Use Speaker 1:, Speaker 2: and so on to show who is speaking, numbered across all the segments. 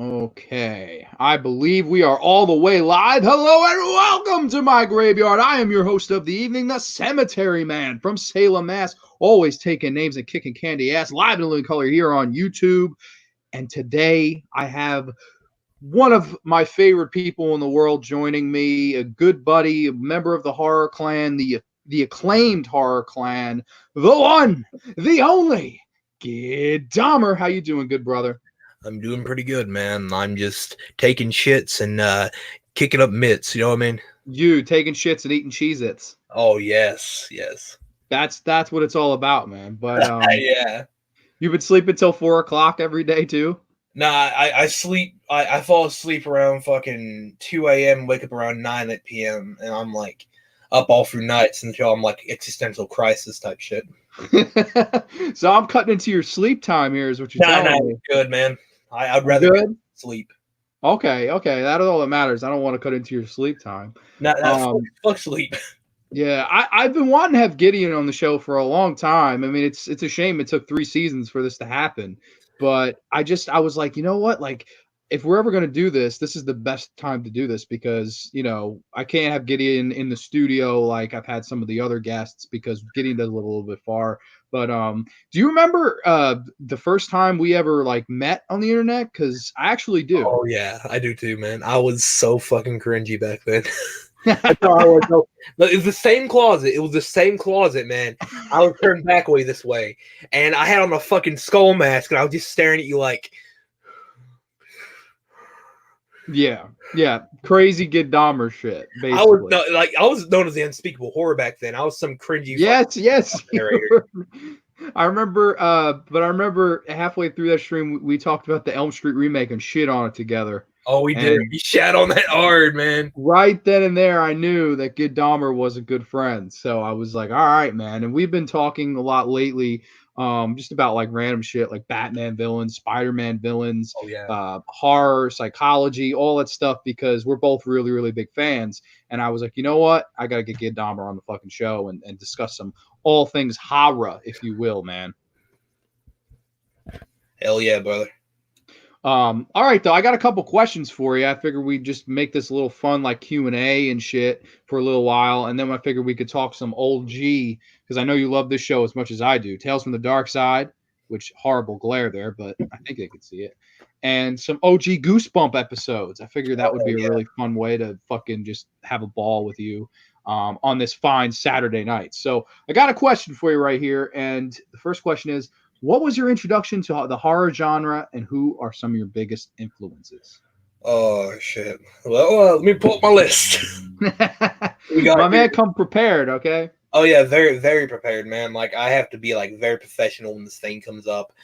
Speaker 1: Okay, I believe we are all the way live. Hello and welcome to my graveyard. I am your host of the evening, the Cemetery Man from Salem, Mass. Always taking names and kicking candy ass, live in living color here on YouTube. And today I have one of my favorite people in the world joining me, a good buddy, a member of the horror clan, the acclaimed horror clan, the one, the only, Gid Dahmer. How you doing, good brother?
Speaker 2: I'm doing pretty good, man. I'm just taking shits and kicking up mitts. You know what I mean?
Speaker 1: You taking shits and eating Cheez-Its.
Speaker 2: Oh yes, yes.
Speaker 1: That's what it's all about, man. But
Speaker 2: Yeah.
Speaker 1: you've been sleeping till 4 o'clock every day too.
Speaker 2: Nah, I sleep. I fall asleep around fucking 2 a.m. Wake up around 9 p.m. and I'm like up all through nights until I'm like existential crisis type shit.
Speaker 1: So I'm cutting into your sleep time here, is what you're
Speaker 2: Nah,
Speaker 1: telling me.
Speaker 2: good man. I'd rather get
Speaker 1: Good.
Speaker 2: sleep.
Speaker 1: Okay. That's all that matters. I don't want to cut into your sleep time.
Speaker 2: Not
Speaker 1: Um,
Speaker 2: fuck sleep.
Speaker 1: yeah, I've been wanting to have Gideon on the show for a long time. I mean, it's a shame it took 3 seasons for this to happen, but I was like, you know what, like. If we're ever going to do this, this is the best time to do this because, I can't have Gideon in the studio like I've had some of the other guests because Gideon does live a little bit far. But do you remember the first time we ever like met on the internet? Because I actually do.
Speaker 2: Oh yeah, I do too, man. I was so fucking cringy back then. That's how I was. No, it was the same closet. It was the same closet, man. I was turned back way this way, and I had on a fucking skull mask, and I was just staring at you like.
Speaker 1: Yeah, crazy Gid Dahmer shit,
Speaker 2: I was
Speaker 1: basically.
Speaker 2: no, like I was known as the unspeakable horror back then. I was some cringy
Speaker 1: Yes,
Speaker 2: fucking
Speaker 1: you
Speaker 2: narrator.
Speaker 1: were. But I remember halfway through that stream we talked about the Elm Street remake and shit on it together.
Speaker 2: Oh, we did.
Speaker 1: And
Speaker 2: We shat on that hard, man.
Speaker 1: right then and there, I knew that Gid Dahmer was a good friend. So I was like, all right, man. And we've been talking a lot lately, just about like random shit like Batman villains, Spider-Man villains,
Speaker 2: Oh yeah.
Speaker 1: horror, psychology, all that stuff, because we're both really, really big fans. And I was like, you know what? I got to get Gid Dahmer on the fucking show and discuss some all things horror, if you will, man.
Speaker 2: Hell yeah, brother.
Speaker 1: All right, though, I got a couple questions for you. I figured we'd just make this a little fun, like Q&A and shit for a little while, and then I figured we could talk some old G, because I know you love this show as much as I do. Tales from the Dark Side, which horrible glare there, but I think they could see it, and some OG Goosebump episodes. I figured that would
Speaker 2: Oh
Speaker 1: be a
Speaker 2: yeah.
Speaker 1: really fun way to fucking just have a ball with you on this fine Saturday night. So I got a question for you right here, and the first question is, what was your introduction to the horror genre, and who are some of your biggest influences?
Speaker 2: Oh shit. Well, let me pull up my list. We got
Speaker 1: My
Speaker 2: here.
Speaker 1: man, come prepared, okay?
Speaker 2: Oh yeah, very very prepared, man. Like I have to be like very professional when this thing comes up.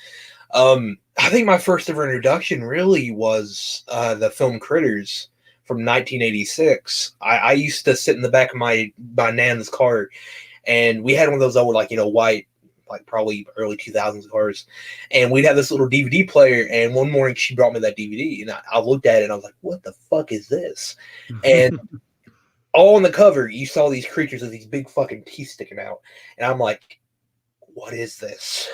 Speaker 2: I think my first ever introduction really was the film Critters from 1986. I used to sit in the back of my nan's car, and we had one of those old like white like probably early 2000s cars, and we'd have this little DVD player. And one morning she brought me that DVD, and I looked at it and I was like, "What the fuck is this?" And all on the cover, you saw these creatures with these big fucking teeth sticking out, and I'm like, "What is this?"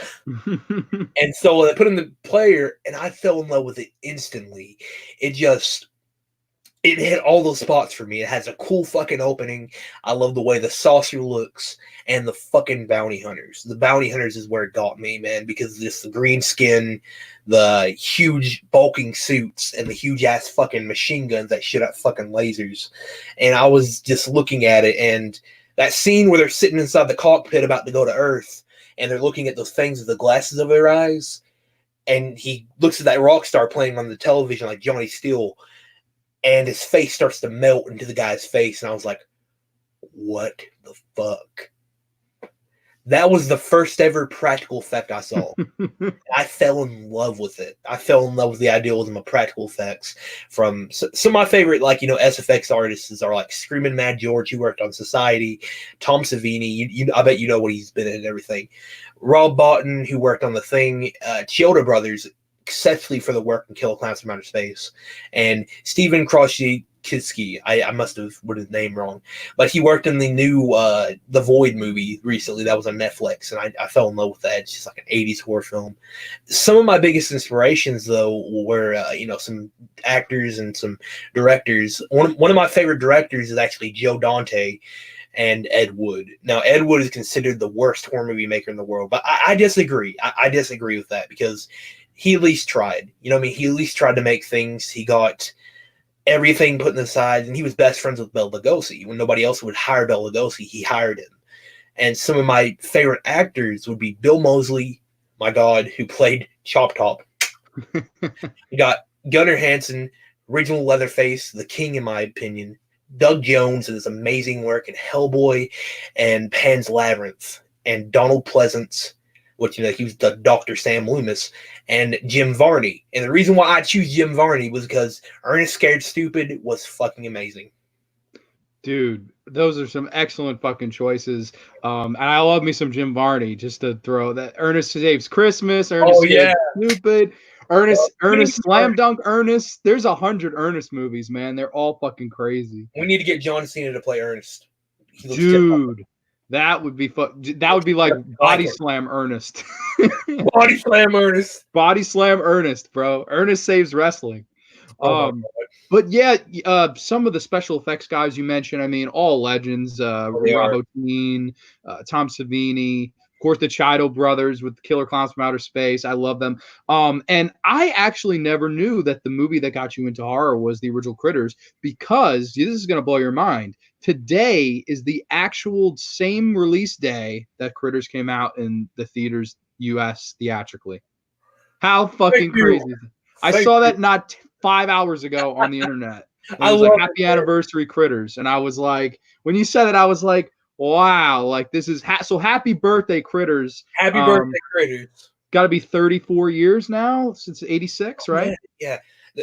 Speaker 2: And so I put in the player, and I fell in love with it instantly. It just it hit all those spots for me. It has a cool fucking opening. I love the way the saucer looks and the fucking bounty hunters. The bounty hunters is where it got me, man, because just the green skin, the huge bulking suits, and the huge ass fucking machine guns that shoot out fucking lasers. And I was just looking at it, and that scene where they're sitting inside the cockpit about to go to Earth, and they're looking at those things with the glasses over their eyes, and he looks at that rock star playing on the television like Johnny Steele, and his face starts to melt into the guy's face, and I was like, what the fuck? That was the first ever practical effect I saw. I fell in love with it. I fell in love with the idealism of practical effects. From some of my favorite, like, SFX artists are like Screaming Mad George, who worked on Society, Tom Savini, I bet you know what he's been in and everything. Rob Bottin, who worked on The Thing, Chioda Brothers, exceptionally for the work in Kill Clowns from Outer Space, and Stephen Krosky, Kiski. I must have put his name wrong, but he worked in the new The Void movie recently. That was on Netflix, and I fell in love with that. It's just like an '80s horror film. Some of my biggest inspirations, though, were some actors and some directors. One of my favorite directors is actually Joe Dante and Ed Wood. Now, Ed Wood is considered the worst horror movie maker in the world, but I disagree. I disagree with that because he at least tried. You know what I mean? He at least tried to make things. He got everything put aside, and he was best friends with Bela Lugosi. When nobody else would hire Bela Lugosi, he hired him. And some of my favorite actors would be Bill Moseley, my God, who played Chop Top. You got Gunnar Hansen, original Leatherface, the king in my opinion. Doug Jones and his amazing work in Hellboy and Pan's Labyrinth, and Donald Pleasance, which he was the Dr. Sam Loomis, and Jim Varney. And the reason why I choose Jim Varney was because Ernest Scared Stupid was fucking amazing.
Speaker 1: Dude, those are some excellent fucking choices. And I love me some Jim Varney, just to throw that. Ernest Saves Christmas, Ernest Saves Stupid, Ernest Slam Dunk Ernest. There's 100 Ernest movies, man. They're all fucking crazy.
Speaker 2: We need to get John Cena to play Ernest.
Speaker 1: Dude, that would be that would be like Body Slam Ernest.
Speaker 2: Body Slam Ernest.
Speaker 1: Body Slam Ernest, bro. Ernest Saves Wrestling. But yeah, some of the special effects guys you mentioned, I mean, all legends. Rob Bottin, Tom Savini, of course, the Chido brothers with Killer Clowns from Outer Space. I love them. And I actually never knew that the movie that got you into horror was the original Critters, because this is going to blow your mind. Today is the actual same release day that Critters came out in the theaters, U.S. theatrically. How fucking crazy is it? I saw that not 5 hours ago on the internet. It was like happy anniversary Critters. And I was like, when you said it, I was like, wow, like this is so happy birthday Critters.
Speaker 2: Happy birthday Critters.
Speaker 1: Got to be 34 years now since 86, right?
Speaker 2: Yeah.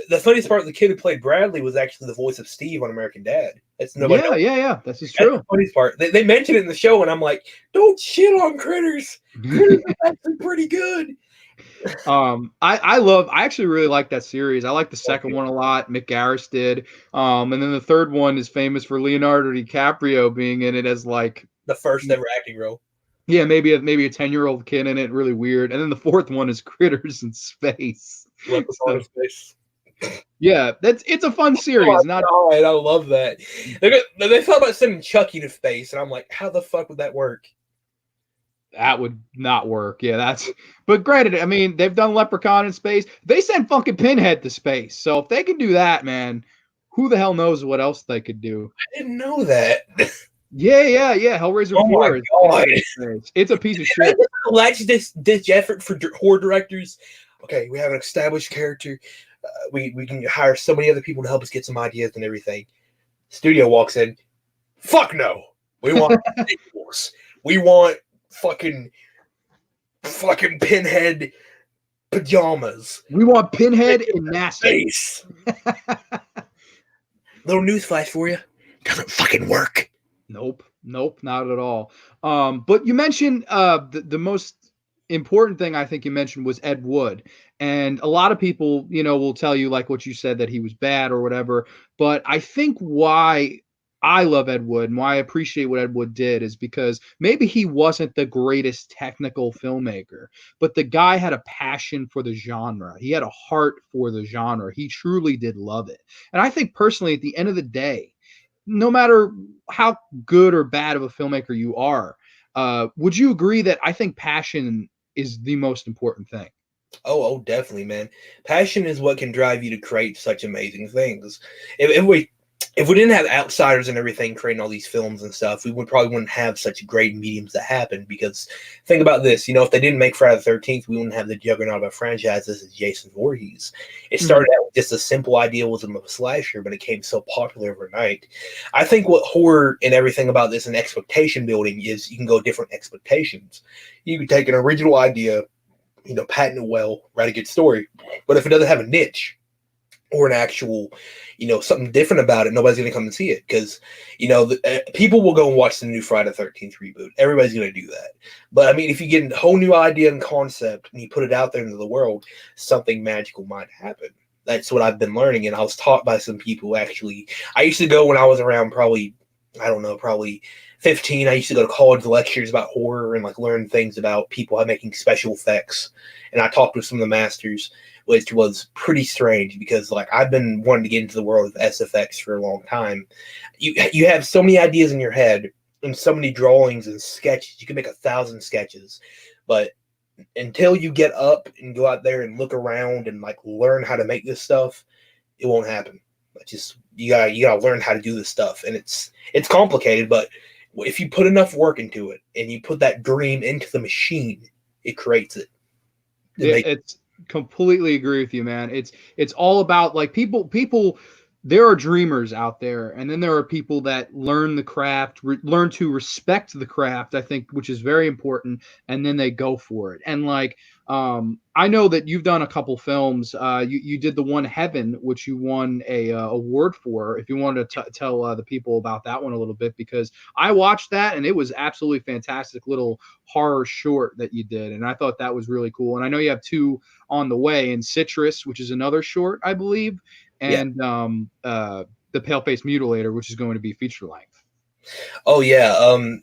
Speaker 2: The funniest part, the kid who played Bradley was actually the voice of Steve on American Dad. That's nobody knows.
Speaker 1: Yeah. That's true.
Speaker 2: That's the funniest part. They mentioned it in the show, and I'm like, don't shit on Critters. Critters is actually pretty good.
Speaker 1: I actually really like that series. I like the second one a lot. Mick Garris did. And then the third one is famous for Leonardo DiCaprio being in it as like
Speaker 2: the first ever acting role.
Speaker 1: Yeah, maybe a 10-year-old kid in it, really weird. And then the fourth one is Critters in Space.
Speaker 2: Space.
Speaker 1: Yeah, it's a fun series.
Speaker 2: I love that. They thought about sending Chucky to space, and I'm like, how the fuck would that work?
Speaker 1: That would not work. Yeah, but granted, I mean, they've done Leprechaun in space. They sent fucking Pinhead to space. So if they can do that, man, who the hell knows what else they could do?
Speaker 2: I didn't know that.
Speaker 1: Yeah. Hellraiser 4 it's a piece of shit.
Speaker 2: Let's ditch effort for horror directors. Okay, we have an established character. We can hire so many other people to help us get some ideas and everything. Studio walks in. Fuck no. We want sequels. We want fucking Pinhead pajamas.
Speaker 1: We want Pinhead in NASA.
Speaker 2: Face. Little newsflash for you. Doesn't fucking work.
Speaker 1: Nope, not at all. But you mentioned the most important thing I think you mentioned was Ed Wood. And a lot of people, will tell you like what you said, that he was bad or whatever. But I think why I love Ed Wood and why I appreciate what Ed Wood did is because maybe he wasn't the greatest technical filmmaker, but the guy had a passion for the genre. He had a heart for the genre. He truly did love it. And I think personally, at the end of the day, no matter how good or bad of a filmmaker you are, would you agree that I think passion is the most important thing?
Speaker 2: Oh, definitely, man. Passion is what can drive you to create such amazing things. If we didn't have outsiders and everything creating all these films and stuff, we wouldn't have such great mediums that happen. Because think about this, if they didn't make Friday the 13th, we wouldn't have the juggernaut of franchises as Jason Voorhees. It started out with just a simple idealism of a slasher, but it became so popular overnight. I think what horror and everything about this and expectation building is you can go different expectations. You can take an original idea, patent it well, write a good story. But if it doesn't have a niche, or an actual, something different about it, nobody's going to come and see it because, people will go and watch the new Friday the 13th reboot. Everybody's going to do that. But, I mean, if you get a whole new idea and concept and you put it out there into the world, something magical might happen. That's what I've been learning, and I was taught by some people actually. I used to go when I was around probably, I don't know, probably 15. I used to go to college lectures about horror and like learn things about people making special effects. And I talked with some of the masters, which was pretty strange because like I've been wanting to get into the world of SFX for a long time. You have so many ideas in your head and so many drawings and sketches. You can make 1,000 sketches, but until you get up and go out there and look around and like learn how to make this stuff, it won't happen. Just you gotta learn how to do this stuff, and it's complicated. But if you put enough work into it and you put that dream into the machine, it creates it.
Speaker 1: It's completely agree with you, man. It's all about like people. There are dreamers out there, and then there are people that learn the craft, learn to respect the craft. I think, which is very important, and then they go for it. And like, I know that you've done a couple films. You did the one Heaven, which you won a award for. If you wanted to tell the people about that one a little bit, because I watched that and it was absolutely fantastic little horror short that you did, and I thought that was really cool. And I know you have two on the way, and Citrus, which is another short, I believe, and the Pale-Faced Mutilator, which is going to be feature length.
Speaker 2: Oh yeah,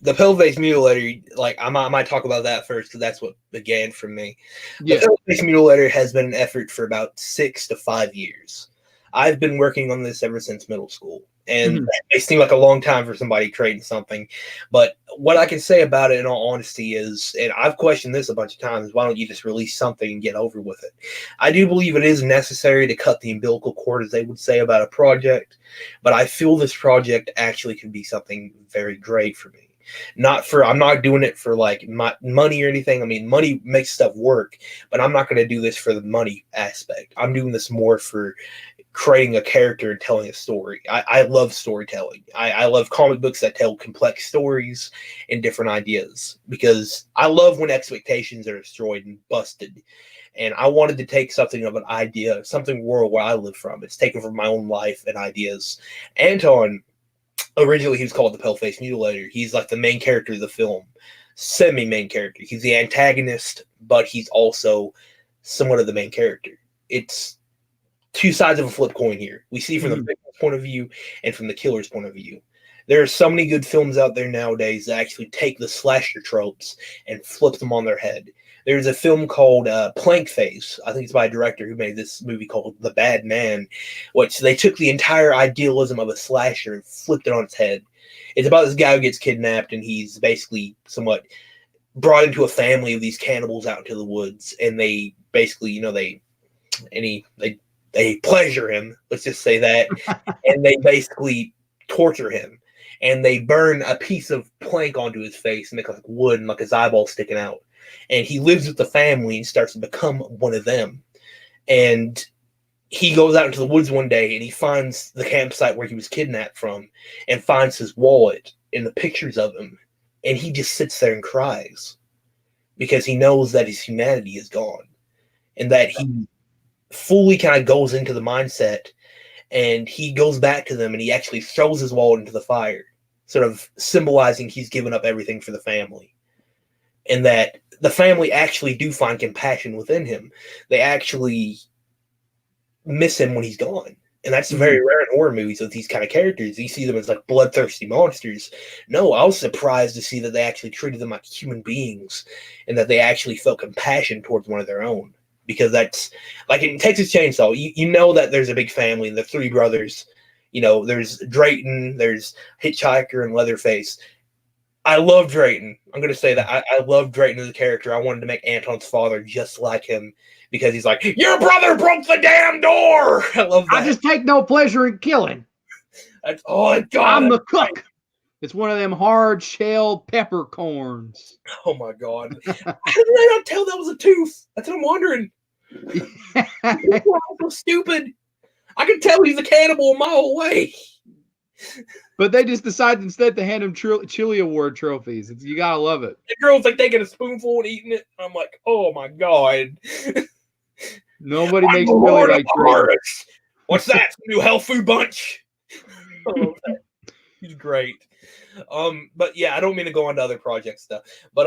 Speaker 2: the Pale-Faced Mutilator. Like I might talk about that first because that's what began for me. The Pale-Faced Mutilator has been an effort for about 6 to 5 years. I've been working on this ever since middle school, and that may seem like a long time for somebody creating something, but what I can say about it in all honesty is, and I've questioned this a bunch of times, why don't you just release something and get over with it? I do believe it is necessary to cut the umbilical cord, as they would say, about a project, but I feel this project actually could be something very great for me. I'm not doing it for like my money or anything. I mean, money makes stuff work, but I'm not going to do this for the money aspect. I'm doing this more for creating a character and telling a story. I love storytelling. I love comic books that tell complex stories and different ideas, because I love when expectations are destroyed and busted. And I wanted to take something of an idea, something world where I live from. It's taken from my own life and ideas. Anton, originally he was called the Pale-Faced Mutilator. He's like the main character of the film, semi-main character. He's the antagonist, but he's also somewhat of the main character. It's two sides of a flip coin here. We see from the victim's point of view and from the killer's point of view. There are so many good films out there nowadays that actually take the slasher tropes and flip them on their head. There's a film called Plank Face. I think it's by a director who made this movie called The Bad Man, which they took the entire idealism of a slasher and flipped it on its head. It's about this guy who gets kidnapped, and he's basically somewhat brought into a family of these cannibals out into the woods, and they basically, they pleasure him, let's just say that, and they basically torture him, and they burn a piece of plank onto his face and make like wood and like his eyeball sticking out. And he lives with the family and starts to become one of them. And he goes out into the woods one day and he finds the campsite where he was kidnapped from and finds his wallet and the pictures of him. And he just sits there and cries because he knows that his humanity is gone and that he fully kind of goes into the mindset, and he goes back to them and he actually throws his wallet into the fire, sort of symbolizing he's given up everything for the family, and that the family actually do find compassion within him. They actually miss him when he's gone. And that's very rare in horror movies with these kind of characters. You see them as like bloodthirsty monsters. No, I was surprised to see that they actually treated them like human beings and that they actually felt compassion towards one of their own. Because that's like in Texas Chainsaw, you know that there's a big family and the three brothers. You know, there's Drayton, there's Hitchhiker, and Leatherface. I love Drayton. I'm going to say that I love Drayton as a character. I wanted to make Anton's father just like him because he's like, your brother broke the damn door. I love that.
Speaker 1: I just take no pleasure in killing.
Speaker 2: That's God.
Speaker 1: I'm the cook. Right. It's one of them hard shell peppercorns.
Speaker 2: Oh my God. How did I not tell that was a tooth? That's what I'm wondering. People are so stupid. I can tell he's a cannibal a mile away.
Speaker 1: But they just decided instead to hand him Chili Award trophies. You gotta love it.
Speaker 2: The girl's like taking a spoonful and eating it. I'm like, oh my God.
Speaker 1: Nobody makes chili like Drake.
Speaker 2: What's that? New health food bunch? He's great. But yeah, I don't mean to go on to other project stuff. But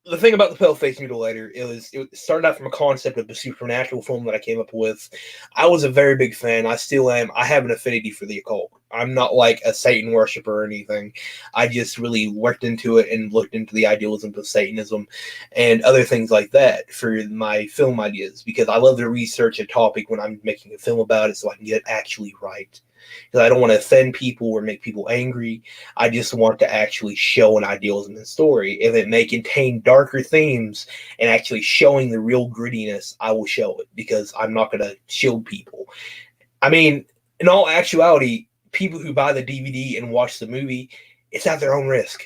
Speaker 2: the thing about the Pale-Faced Mutilator is it started out from a concept of the supernatural film that I came up with. I was a very big fan. I still am. I have an affinity for the occult. I'm not like a Satan worshiper or anything. I just really worked into it and looked into the idealism of Satanism and other things like that for my film ideas, because I love to research a topic when I'm making a film about it so I can get it actually right. Because I don't want to offend people or make people angry. I just want to actually show an idealism in the story. If it may contain darker themes and actually showing the real grittiness, I will show it, because I'm not going to shield people. I mean, in all actuality, people who buy the DVD and watch the movie, it's at their own risk.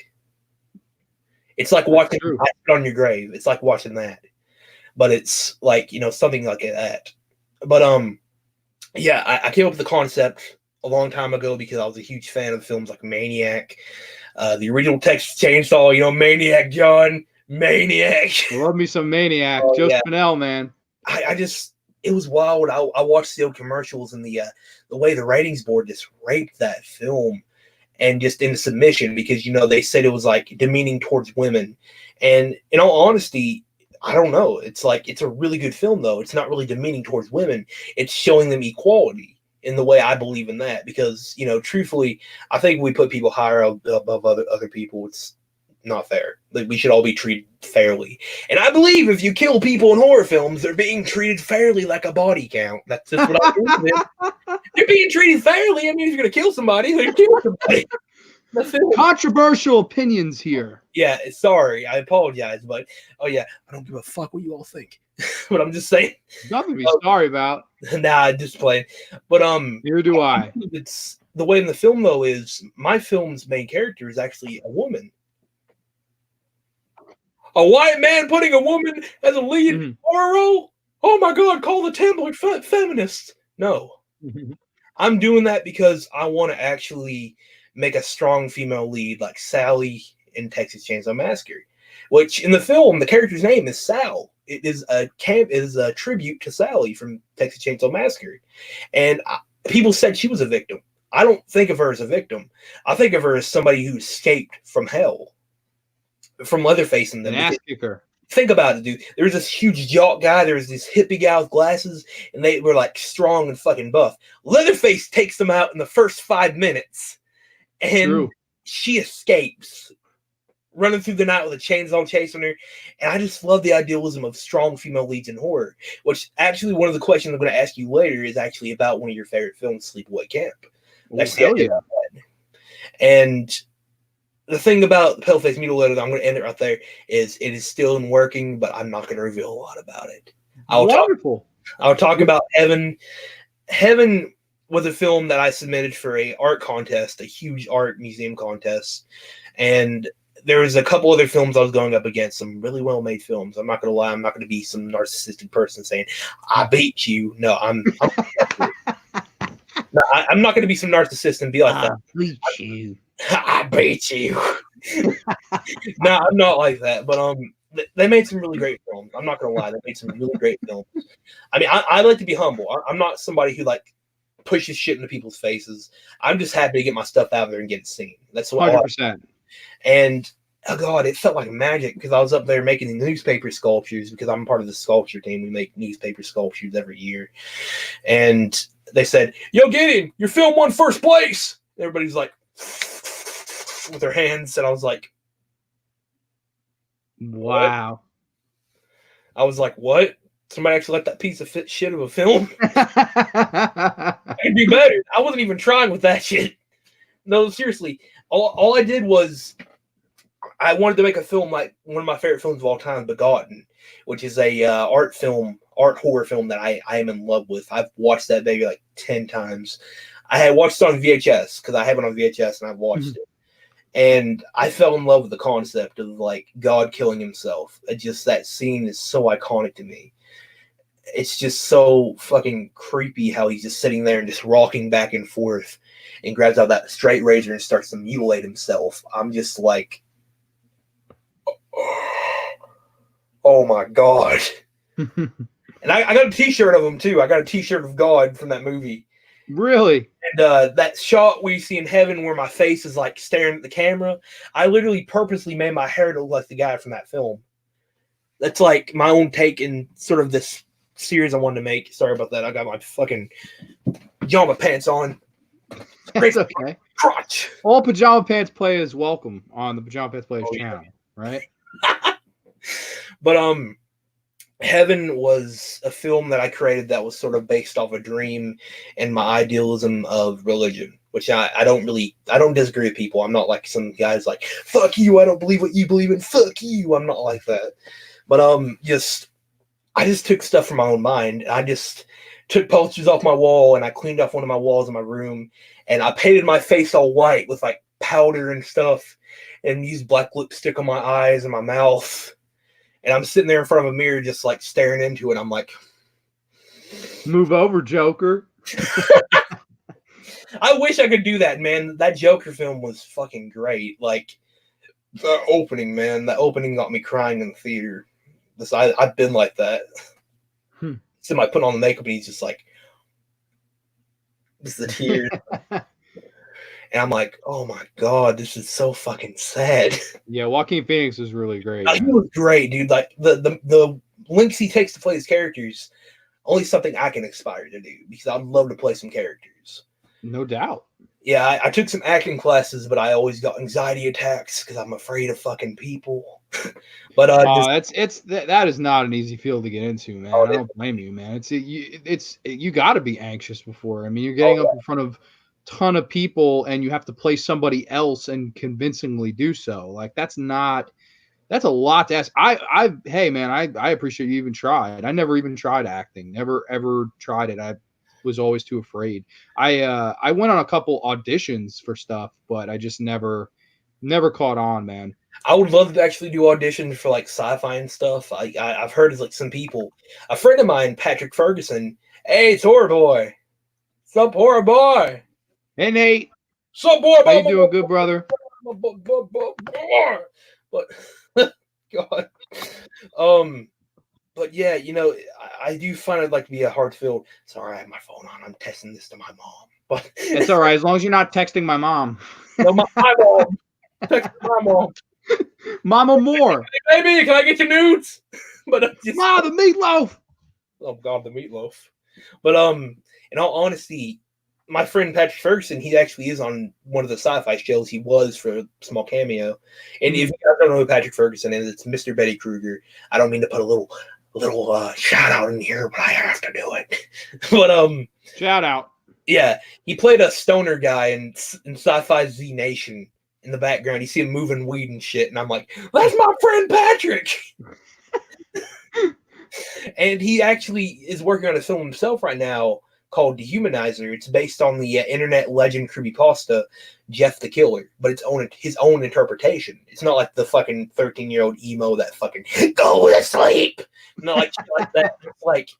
Speaker 2: It's like watching Acid on Your Grave. It's like watching that. But it's like, something like that. But yeah, I came up with the concept a long time ago because I was a huge fan of films like Maniac, the original Texas Chainsaw, Maniac, John, Maniac.
Speaker 1: Love me some Maniac. Joe Spinell, man.
Speaker 2: It was wild. I watched the old commercials and the way the ratings board just raped that film and just into submission because, they said it was like demeaning towards women. And in all honesty, I don't know. It's like, it's a really good film though. It's not really demeaning towards women. It's showing them equality in the way I believe in that, because, truthfully, I think we put people higher above other people. It's not fair. Like, we should all be treated fairly. And I believe if you kill people in horror films, they're being treated fairly, like a body count. That's just what I believe. They're being treated fairly. I mean, if you're going to kill somebody, they're kill somebody.
Speaker 1: Controversial opinions here.
Speaker 2: Yeah, sorry. I apologize. But, I don't give a fuck what you all think. But I'm just saying.
Speaker 1: Nothing to be sorry about.
Speaker 2: Nah, just playing. But
Speaker 1: neither do I.
Speaker 2: It's the way in the film though is my film's main character is actually a woman. A white man putting a woman as a lead horror role? Oh my god, call the tabloid feminists. No. I'm doing that because I want to actually make a strong female lead like Sally in Texas Chainsaw Massacre. Which in the film, the character's name is Sal. It is a tribute to Sally from Texas Chainsaw Massacre. And people said she was a victim. I don't think of her as a victim. I think of her as somebody who escaped from hell. From Leatherface and them.
Speaker 1: An ass kicker.
Speaker 2: Think about it, dude. There was this huge jock guy. There was this hippie guy with glasses. And they were like strong and fucking buff. Leatherface takes them out in the first 5 minutes. And she escapes, running through the night with a chainsaw chasing her. And I just love the idealism of strong female leads in horror, which actually one of the questions I'm going to ask you later is actually about one of your favorite films, Sleepaway Camp. That's the idea of that. And the thing about Pale-Faced Mutilator, I'm going to end it right there, is it is still in working, but I'm not going to reveal a lot about it. I'll talk about Heaven. Heaven was a film that I submitted for a art contest, a huge art museum contest. And there was a couple other films I was going up against, some really well-made films. I'm not going to lie. I'm not going to be some narcissistic person saying, I beat you. No, I'm not going to be some narcissist and be like that. I beat you. No, I'm not like that. But they made some really great films. I'm not going to lie. They made some really great films. I mean, I like to be humble. I'm not somebody who like pushes shit into people's faces. I'm just happy to get my stuff out there and get it seen. That's what
Speaker 1: 100%.
Speaker 2: And oh god, it felt like magic because I was up there making the newspaper sculptures because I'm part of the sculpture team. We make newspaper sculptures every year. And they said, "Yo, Gideon, your film won first place." Everybody's like with their hands, and I was like,
Speaker 1: "Wow!"
Speaker 2: What? I was like, "What? Somebody actually let that piece of shit of a film? I can do better." I wasn't even trying with that shit. No, seriously. All I did was I wanted to make a film like one of my favorite films of all time, Begotten, which is a art horror film that I am in love with. I've watched that baby like 10 times. I had watched it on VHS because I have it on VHS and I've watched it. And I fell in love with the concept of like God killing himself. Just that scene is so iconic to me. It's just so fucking creepy how he's just sitting there and just rocking back and forth and grabs out that straight razor and starts to mutilate himself. I'm just like, oh my god. And I got a t-shirt of him too. I got a t-shirt of God from that movie.
Speaker 1: Really?
Speaker 2: And that shot we see in Heaven where my face is like staring at the camera, I literally purposely made my hair to look like the guy from that film. That's like my own take in sort of this series I wanted to make. Sorry about that. I got my fucking pajama pants on.
Speaker 1: That's okay.
Speaker 2: Crotch.
Speaker 1: All Pajama Pants Players welcome on the Pajama Pants Players channel, right?
Speaker 2: But Heaven was a film that I created that was sort of based off a dream and my idealism of religion, which I don't disagree with people. I'm not like some guys like, fuck you, I don't believe what you believe in, fuck you. I'm not like that. But I just took stuff from my own mind. I just took posters off my wall and I cleaned off one of my walls in my room and I painted my face all white with like powder and stuff and used black lipstick on my eyes and my mouth. And I'm sitting there in front of a mirror just like staring into it. I'm like,
Speaker 1: move over, Joker.
Speaker 2: I wish I could do that, man. That Joker film was fucking great. Like, the opening, man. The opening got me crying in the theater. I've been like that. Somebody put on the makeup and he's just like, just the tears. And I'm like, oh my God, this is so fucking sad.
Speaker 1: Yeah, Joaquin Phoenix is really great.
Speaker 2: He was great, dude. Like the links he takes to play his characters, only something I can aspire to do because I'd love to play some characters.
Speaker 1: No doubt.
Speaker 2: Yeah, I took some acting classes, but I always got anxiety attacks because I'm afraid of fucking people. But
Speaker 1: that is not an easy field to get into, man. I don't blame you, man. You got to be anxious before. I mean, you're getting up in front of a ton of people, and you have to play somebody else and convincingly do so. Like that's a lot to ask. Hey, man, I appreciate you even tried. I never even tried acting. Never ever tried it. I was always too afraid. I went on a couple auditions for stuff, but I just never caught on, man.
Speaker 2: I would love to actually do auditions for like sci-fi and stuff. I've heard of like some people. A friend of mine, Patrick Ferguson. Hey, it's Horror Boy. Sup, Horror Boy.
Speaker 1: Hey, Nate.
Speaker 2: Sup, boy.
Speaker 1: How you doing, good brother?
Speaker 2: But God. But yeah, you know, I do find it like to be a hard field. Sorry, I have my phone on. I'm texting this to my mom. But
Speaker 1: it's all right as long as you're not texting my mom.
Speaker 2: No, my mom. Text my mom.
Speaker 1: Mama Moore.
Speaker 2: Hey, baby, can I get your nudes? But
Speaker 1: the meatloaf.
Speaker 2: Oh God, the meatloaf. But in all honesty, my friend Patrick Ferguson, he actually is on one of the sci-fi shows. He was for a small cameo. And if you guys don't know who Patrick Ferguson is, it's Mr. Betty Kruger. I don't mean to put a little shout out in here, but I have to do it. But
Speaker 1: shout out.
Speaker 2: Yeah, he played a stoner guy in Sci-Fi Z Nation. In the background, you see him moving weed and shit, and I'm like, that's my friend Patrick. And he actually is working on a film himself right now called Dehumanizer. It's based on the internet legend creepypasta Jeff the Killer, but it's his own interpretation. It's not like the fucking 13-year-old emo that fucking go to sleep. Not like shit like that. It's like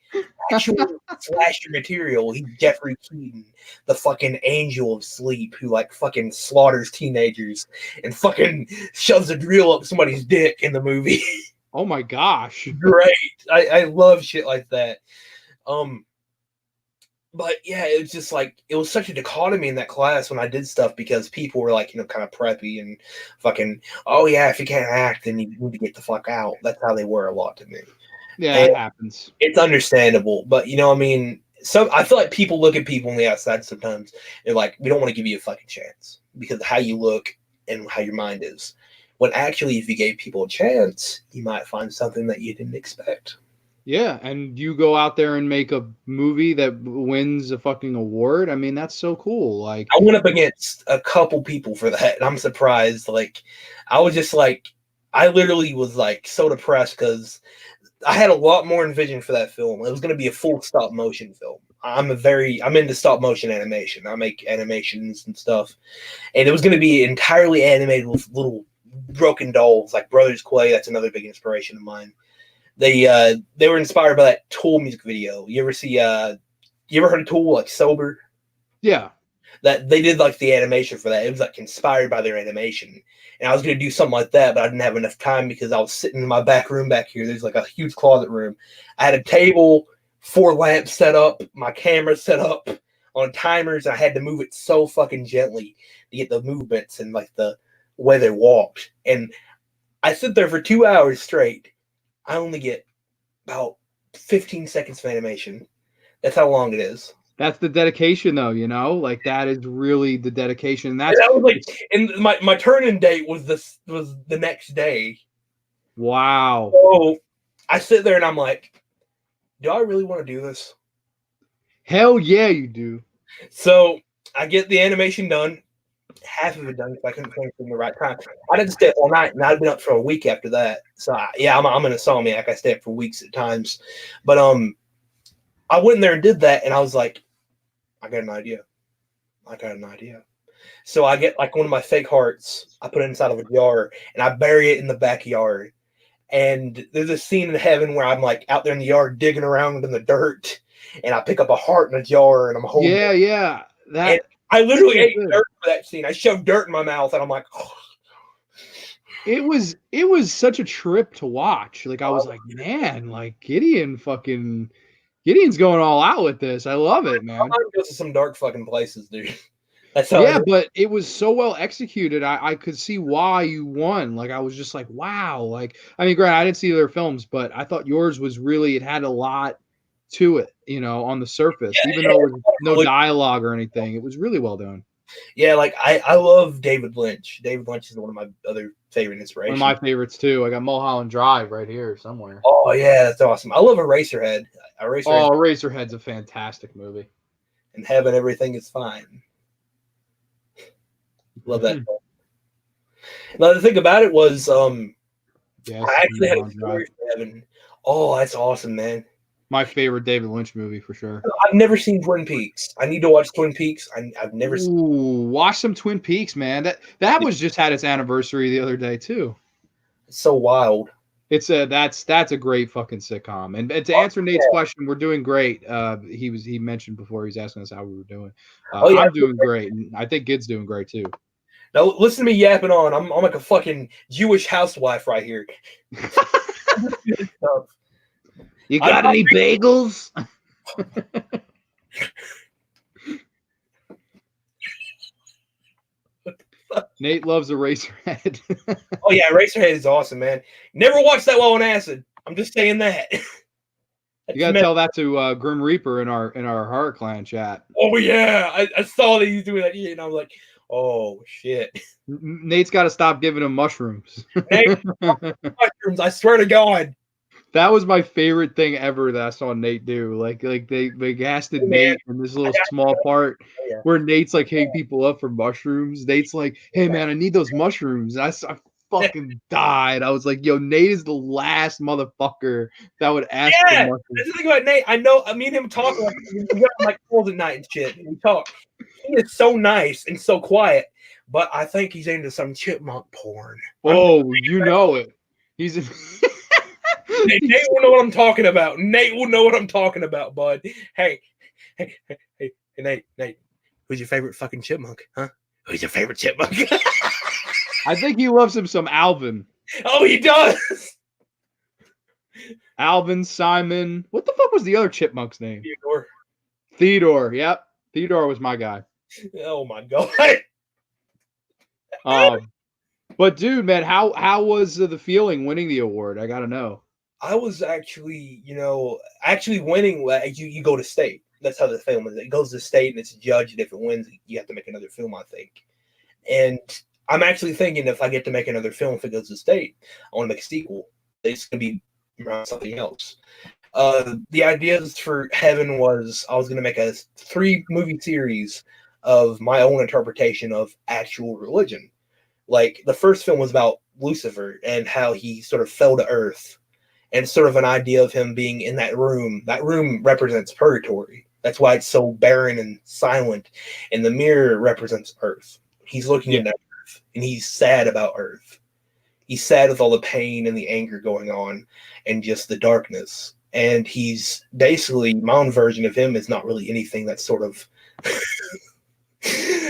Speaker 2: actual slasher material. He's Jeffrey Keaton, the fucking angel of sleep who like fucking slaughters teenagers and fucking shoves a drill up somebody's dick in the movie.
Speaker 1: Oh my gosh.
Speaker 2: Great. I love shit like that. But yeah, it was just like, it was such a dichotomy in that class when I did stuff because people were like, you know, kind of preppy and fucking, oh yeah, if you can't act, then you need to get the fuck out. That's how they were a lot to me.
Speaker 1: Yeah, it happens.
Speaker 2: It's understandable. But, you know, I mean, I feel like people look at people on the outside sometimes. They're like, we don't want to give you a fucking chance because of how you look and how your mind is. When actually, if you gave people a chance, you might find something that you didn't expect.
Speaker 1: Yeah, and you go out there and make a movie that wins a fucking award. I mean, that's so cool. Like,
Speaker 2: I went up against a couple people for that, and I'm surprised. Like, I was just like, I literally was like so depressed because I had a lot more in vision for that film. It was going to be a full stop motion film. I'm into stop motion animation. I make animations and stuff, and it was going to be entirely animated with little broken dolls, like Brothers Clay. That's another big inspiration of mine. They were inspired by that Tool music video. You ever heard of Tool, like Sober?
Speaker 1: Yeah.
Speaker 2: That they did like the animation for that. It was like inspired by their animation. And I was gonna do something like that, but I didn't have enough time because I was sitting in my back room back here. There's like a huge closet room. I had a table, 4 lamps set up, my camera set up on timers. I had to move it so fucking gently to get the movements and like the way they walked. And I sit there for 2 hours straight. I only get about 15 seconds of animation. That's how long it is.
Speaker 1: That's the dedication, though. Like that is really the dedication. And
Speaker 2: And that was like, and my turn-in date was the next day.
Speaker 1: Wow.
Speaker 2: So I sit there and I'm like, do I really want to do this?
Speaker 1: Hell yeah, you do.
Speaker 2: So I get the animation done, half of it done if I couldn't finish in the right time. I didn't stay up all night, and I'd been up for a week after that. So I'm an insomniac. I stay up for weeks at times. But I went in there and did that, and I was like, I got an idea. So I get like one of my fake hearts, I put it inside of a jar, and I bury it in the backyard. And there's a scene in heaven where I'm like out there in the yard digging around in the dirt, and I pick up a heart in a jar, and I'm holding it.
Speaker 1: Yeah.
Speaker 2: And I literally ate dirt for that scene. I shoved dirt in my mouth, and I'm like, oh.
Speaker 1: It was such a trip to watch. Like I was like, man, like Gideon's going all out with this. I love it, man.
Speaker 2: I'm gonna go to some dark fucking places, dude. That's how.
Speaker 1: Yeah, but it was so well executed. I could see why you won. Like I was just like, wow. Like I mean, granted, I didn't see their films, but I thought yours was really, it had a lot to it, on the surface, even though it was no dialogue or anything. It was really well done.
Speaker 2: Yeah, like I love David Lynch. David Lynch is one of my other favorite inspirations.
Speaker 1: One of my favorites too. I got Mulholland Drive right here somewhere.
Speaker 2: Oh yeah, that's awesome. I love Eraserhead.
Speaker 1: Eraserhead's a fantastic movie.
Speaker 2: In heaven, everything is fine. Love that. Now the thing about it was, I actually had a story for heaven. Oh, that's awesome, man.
Speaker 1: My favorite David Lynch movie for sure.
Speaker 2: I've never seen Twin Peaks. I need to watch Twin Peaks. I've never seen.
Speaker 1: Watch some Twin Peaks, man. That was just had its anniversary the other day too.
Speaker 2: It's so wild.
Speaker 1: That's a great fucking sitcom. And to answer Nate's question, we're doing great. He mentioned before, he's asking us how we were doing. I'm doing great, and I think Gid's doing great too.
Speaker 2: Now listen to me yapping on. I'm like a fucking Jewish housewife right here.
Speaker 1: You got any bagels? Nate loves Eraserhead.
Speaker 2: Oh yeah, Eraserhead is awesome, man. Never watched that while on acid. I'm just saying that.
Speaker 1: You gotta tell that to Grim Reaper in our Horror Clan chat.
Speaker 2: Oh yeah, I saw that he's doing that, and I was like, oh shit.
Speaker 1: Nate's got to stop giving him mushrooms.
Speaker 2: Mushrooms, I swear to God.
Speaker 1: That was my favorite thing ever that I saw Nate do. Like they gasted Nate in this little small part where Nate's like hitting people up for mushrooms. Nate's like, hey man, I need those mushrooms. And I fucking died. I was like, yo, Nate is the last motherfucker that would ask for mushrooms.
Speaker 2: That's the thing about Nate. I know, me and him talk like we got like calls at night and shit. And we talk. He is so nice and so quiet, but I think he's into some chipmunk porn.
Speaker 1: Oh, you know it. He's
Speaker 2: Nate will know what I'm talking about. Nate will know what I'm talking about, bud. Hey, Nate. Who's your favorite fucking chipmunk? Huh? Who's your favorite chipmunk?
Speaker 1: I think he loves him some Alvin.
Speaker 2: Oh, he does.
Speaker 1: Alvin, Simon. What the fuck was the other chipmunk's name?
Speaker 2: Theodore.
Speaker 1: Yep. Theodore was my guy.
Speaker 2: Oh my God.
Speaker 1: But dude, man, how was the feeling winning the award? I gotta know.
Speaker 2: I was actually, winning. You go to state. That's how the film is. It goes to state, and it's judged. And if it wins, you have to make another film, I think. And I'm actually thinking if I get to make another film, if it goes to state, I want to make a sequel. It's going to be around something else. The ideas for Heaven was I was going to make a 3-movie series of my own interpretation of actual religion. Like the first film was about Lucifer and how he sort of fell to earth. And sort of an idea of him being in that room. That room represents purgatory. That's why it's so barren and silent. And the mirror represents earth. He's looking at that earth, and he's sad about earth. He's sad with all the pain and the anger going on and just the darkness. And he's basically, my own version of him is not really anything that's sort of...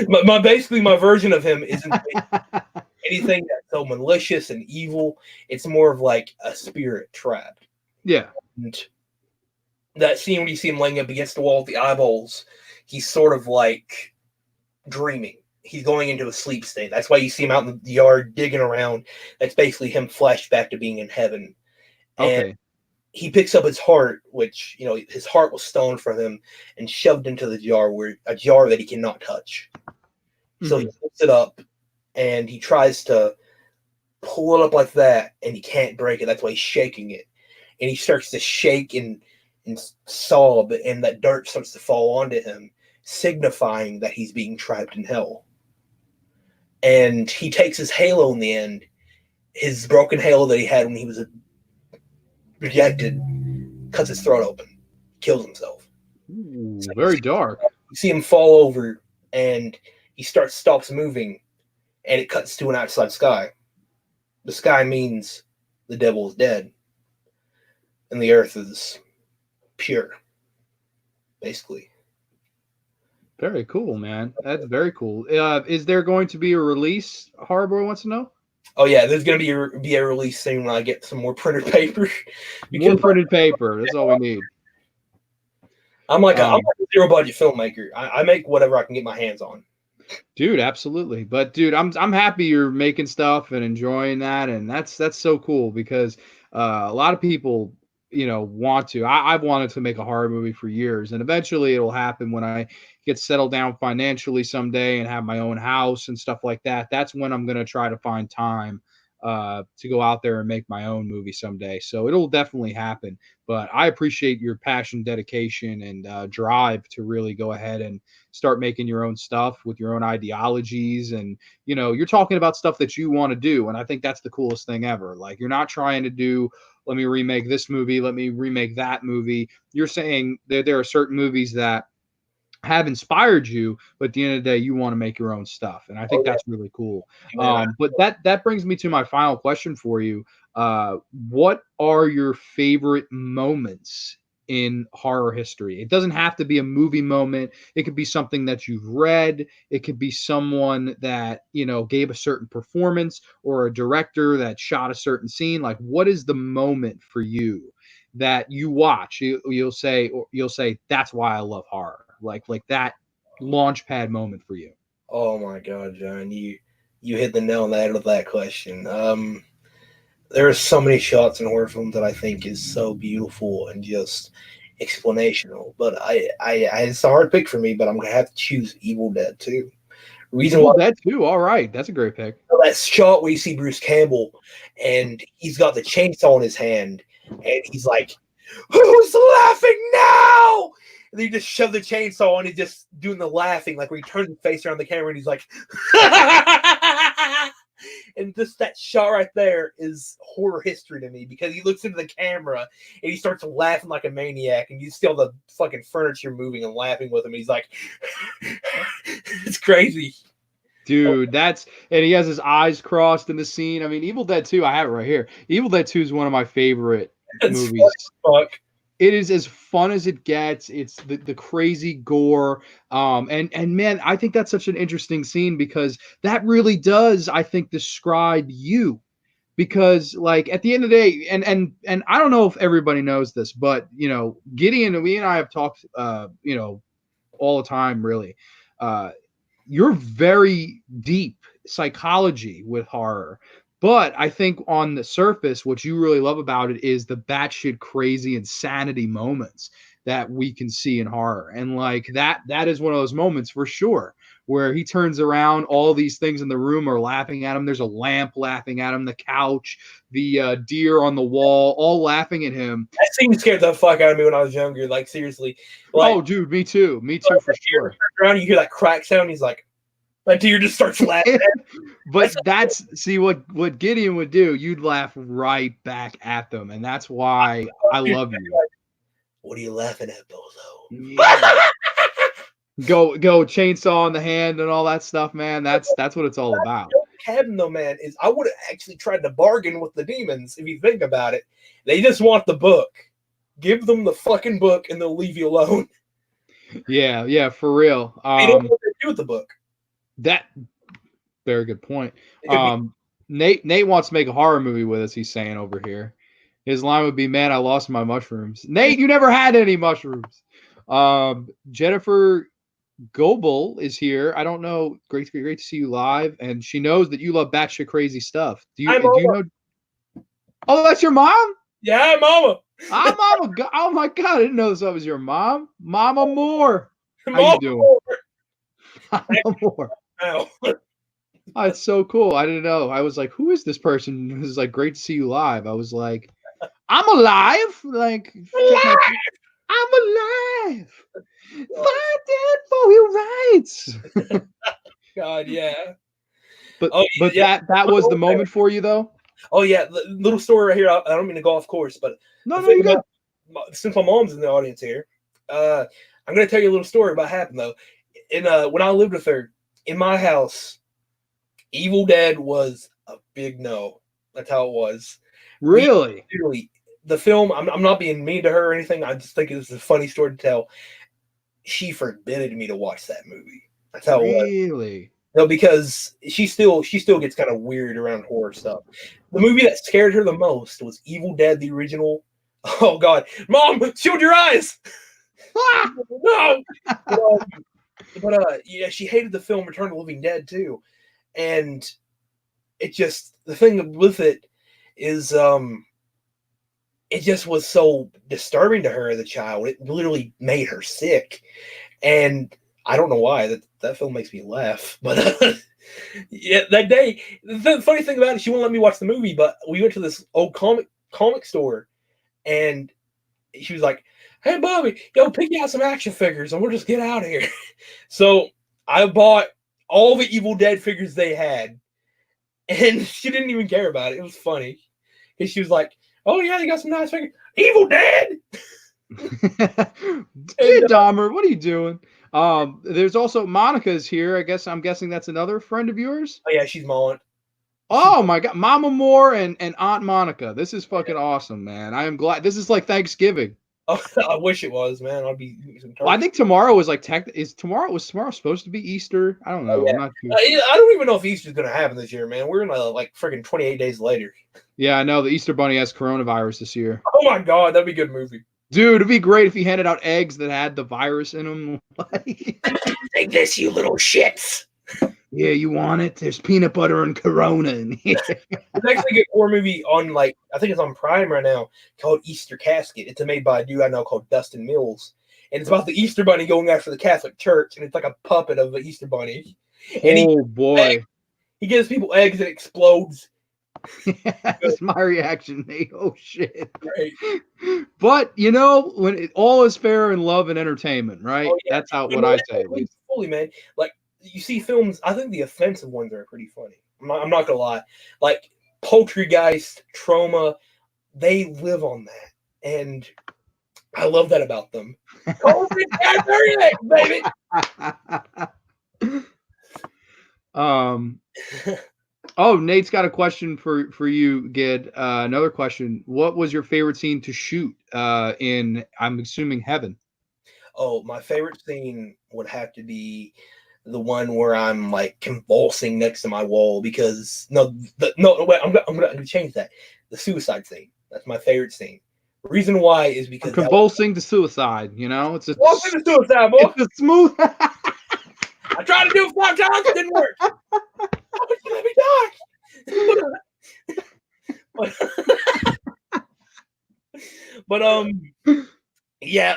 Speaker 2: my version of him isn't anything that's so malicious and evil. It's more of like a spirit trap.
Speaker 1: Yeah.
Speaker 2: And that scene when you see him laying up against the wall with the eyeballs, he's sort of like dreaming. He's going into a sleep state. That's why you see him out in the yard digging around. That's basically him flashed back to being in heaven. And
Speaker 1: Okay.
Speaker 2: he picks up his heart, which, his heart was stolen from him and shoved into the jar, a jar that he cannot touch. So he picks it up and he tries to pull it up like that, and he can't break it. That's why he's shaking it. And he starts to shake and sob, and that dirt starts to fall onto him, signifying that he's being trapped in hell. And he takes his halo in the end, his broken halo that he had when he was rejected, cuts his throat open, kills himself.
Speaker 1: Ooh,
Speaker 2: So
Speaker 1: very dark.
Speaker 2: you see him fall over, and he stops moving, and it cuts to an outside sky. The sky means the devil is dead, and the earth is pure, basically.
Speaker 1: Very cool, man. That's very cool. Is there going to be a release? Harbor wants to know.
Speaker 2: Oh yeah, there's gonna be a release soon when I get some more printed paper.
Speaker 1: More
Speaker 2: Because
Speaker 1: printed paper. That's all we need.
Speaker 2: I'm like a zero budget filmmaker. I make whatever I can get my hands on.
Speaker 1: Dude, absolutely. But dude, I'm happy you're making stuff and enjoying that, and that's so cool because a lot of people, want to. I've wanted to make a horror movie for years, and eventually it'll happen when I get settled down financially someday and have my own house and stuff like that. That's when I'm gonna try to find time to go out there and make my own movie someday. So it'll definitely happen. But I appreciate your passion, dedication, and drive to really go ahead and start making your own stuff with your own ideologies. And you're talking about stuff that you want to do, and I think that's the coolest thing ever. Like, you're not trying to do, let me remake this movie, let me remake that movie. You're saying that there are certain movies that have inspired you, but at the end of the day, you want to make your own stuff, and I think that's really cool. But that brings me to my final question for you. What are your favorite moments in horror history? It doesn't have to be a movie moment. It could be something that you've read. It could be someone that gave a certain performance, or a director that shot a certain scene. Like, what is the moment for you that you watch? You'll say that's why I love horror. Like that launch pad moment for you.
Speaker 2: Oh my God, John, you hit the nail on the head with that question. There are so many shots in horror films that I think is so beautiful and just explanational. But it's a hard pick for me. But I'm gonna have to choose Evil Dead 2. Reason
Speaker 1: Evil
Speaker 2: why,
Speaker 1: Dead 2. All right, that's a great pick.
Speaker 2: that shot where you see Bruce Campbell and he's got the chainsaw in his hand, and he's like, "Who's laughing now?" And he just shoved the chainsaw and he's just doing the laughing, like where he turns his face around the camera and he's like, and just that shot right there is horror history to me, because he looks into the camera and he starts laughing like a maniac, and you see all the fucking furniture moving and laughing with him. He's like, it's crazy.
Speaker 1: Dude, and he has his eyes crossed in the scene. I mean, Evil Dead 2, I have it right here. Evil Dead 2 is one of my favorite movies.
Speaker 2: Fuck.
Speaker 1: It is as fun as it gets. It's the crazy gore. And man, I think that's such an interesting scene, because that really does, I think, describe you. Because, like, at the end of the day, and I don't know if everybody knows this, but Gideon, we and I have talked all the time, really. You're very deep psychology with horror. But I think on the surface, what you really love about it is the batshit crazy insanity moments that we can see in horror. And like that is one of those moments for sure, where he turns around, all these things in the room are laughing at him. There's a lamp laughing at him, the couch, the deer on the wall, all laughing at him.
Speaker 2: That scene scared the fuck out of me when I was younger. Like, seriously. Like,
Speaker 1: oh, dude, me too for sure.
Speaker 2: Around, you hear that crack sound. He's like, that deer just starts laughing.
Speaker 1: But see what Gideon would do. You'd laugh right back at them, and that's why I love you.
Speaker 2: What are you laughing at, Bozo?
Speaker 1: Yeah. go chainsaw in the hand and all that stuff, man. That's what it's all about.
Speaker 2: Cabin, though, man, is I would have actually tried to bargain with the demons. If you think about it, they just want the book. Give them the fucking book, and they'll leave you alone.
Speaker 1: Yeah, for real.
Speaker 2: They don't know what to do with the book.
Speaker 1: That very good point. Nate wants to make a horror movie with us. He's saying over here, his line would be, "Man, I lost my mushrooms." Nate, you never had any mushrooms. Jennifer Goebel is here. I don't know. Great to see you live, and she knows that you love batshit crazy stuff. Do you know? Oh, that's your mom?
Speaker 2: Yeah, mama.
Speaker 1: Hi, Mama. Oh my God, I didn't know that was your mom. Mama Moore. How you
Speaker 2: Mama.
Speaker 1: doing? Mama Moore.
Speaker 2: Now.
Speaker 1: Oh, it's so cool. I didn't know. I was like, who is this person? It was like, great to see you live. I was like, I'm alive. Like, check my. I'm alive. Fighting for your rights.
Speaker 2: God, yeah.
Speaker 1: But
Speaker 2: Oh
Speaker 1: but
Speaker 2: yeah.
Speaker 1: that was the moment for you though.
Speaker 2: Oh yeah. Little story right here. I don't mean to go off course, but
Speaker 1: No,
Speaker 2: the
Speaker 1: no,
Speaker 2: thing
Speaker 1: you're
Speaker 2: about
Speaker 1: good.
Speaker 2: since my mom's in the audience here, I'm gonna tell you a little story about what happened though. In when I lived with her in my house, Evil Dead was a big no. That's how it was. We
Speaker 1: Really,
Speaker 2: literally the film. I'm not being mean to her or anything. I just think it's a funny story to tell. She forbade me to watch that movie. That's how it was.
Speaker 1: really.
Speaker 2: No, because she still gets kind of weird around horror stuff. The movie that scared her the most was Evil Dead, the original. Oh God, Mom, shield your eyes! No, yeah, she hated the film Return of the Living Dead too, and it just the thing with it is it just was so disturbing to her as a child. It literally made her sick, and I don't know why that film makes me laugh, but yeah, that day the funny thing about it, she won't let me watch the movie, but we went to this old comic store, and she was like, "Hey, Bobby, yo, pick out some action figures, and we'll just get out of here." So I bought all the Evil Dead figures they had, and she didn't even care about it. It was funny, and she was like, "Oh yeah, you got some nice figures, Evil Dead."
Speaker 1: Dear
Speaker 2: And
Speaker 1: Dahmer, what are you doing? There's also Monica's here. I'm guessing that's another friend of yours.
Speaker 2: oh yeah, she's my aunt. She's
Speaker 1: Oh my God, Mama Moore and Aunt Monica. This is fucking awesome, man. I am glad. This is like Thanksgiving.
Speaker 2: oh, I wish it was, man. I'd be eating some
Speaker 1: Well, I
Speaker 2: turkey.
Speaker 1: think tomorrow is like tech. Is tomorrow was tomorrow supposed to be Easter? I don't
Speaker 2: Oh
Speaker 1: know.
Speaker 2: yeah,
Speaker 1: I'm not too.
Speaker 2: I don't even know if Easter's gonna happen this year, man. We're in like freaking 28 days later.
Speaker 1: Yeah, I know the Easter Bunny has coronavirus this year.
Speaker 2: Oh my god, that'd be a good movie.
Speaker 1: Dude, it'd be great if he handed out eggs that had the virus in them.
Speaker 2: Take this, you little shits.
Speaker 1: Yeah, you want it? There's peanut butter and Corona in here.
Speaker 2: There's actually a good horror movie on like I think it's on Prime right now called Easter Casket. It's made by a dude I know called Dustin Mills, and it's about the Easter Bunny going after the Catholic Church, and it's like a puppet of the Easter Bunny, and
Speaker 1: Oh boy.
Speaker 2: he gives people eggs and it explodes.
Speaker 1: That's my reaction, Nate. Oh shit.
Speaker 2: Right?
Speaker 1: But you know, when all is fair in love and entertainment, right?
Speaker 2: Oh yeah,
Speaker 1: That's how
Speaker 2: but
Speaker 1: what
Speaker 2: no,
Speaker 1: I say at least.
Speaker 2: fully, man. Like you see films, I think the offensive ones are pretty funny. I'm not gonna lie. Like Poultrygeist, Trauma, they live on that, and I love that about them. COVID got everything, baby.
Speaker 1: um oh, Nate's got a question for you, Gid. Another question. What was your favorite scene to shoot in I'm assuming heaven?
Speaker 2: Oh, my favorite scene would have to be the one where I'm like convulsing next to my wall because no wait I'm gonna change that. The suicide scene. That's my favorite scene. The reason why is
Speaker 1: I'm
Speaker 2: because that was
Speaker 1: convulsing to suicide, you know?
Speaker 2: walking the suicide boy.
Speaker 1: It's a smooth
Speaker 2: I tried to do it 5 times, it didn't work. How would you let me die? but yeah,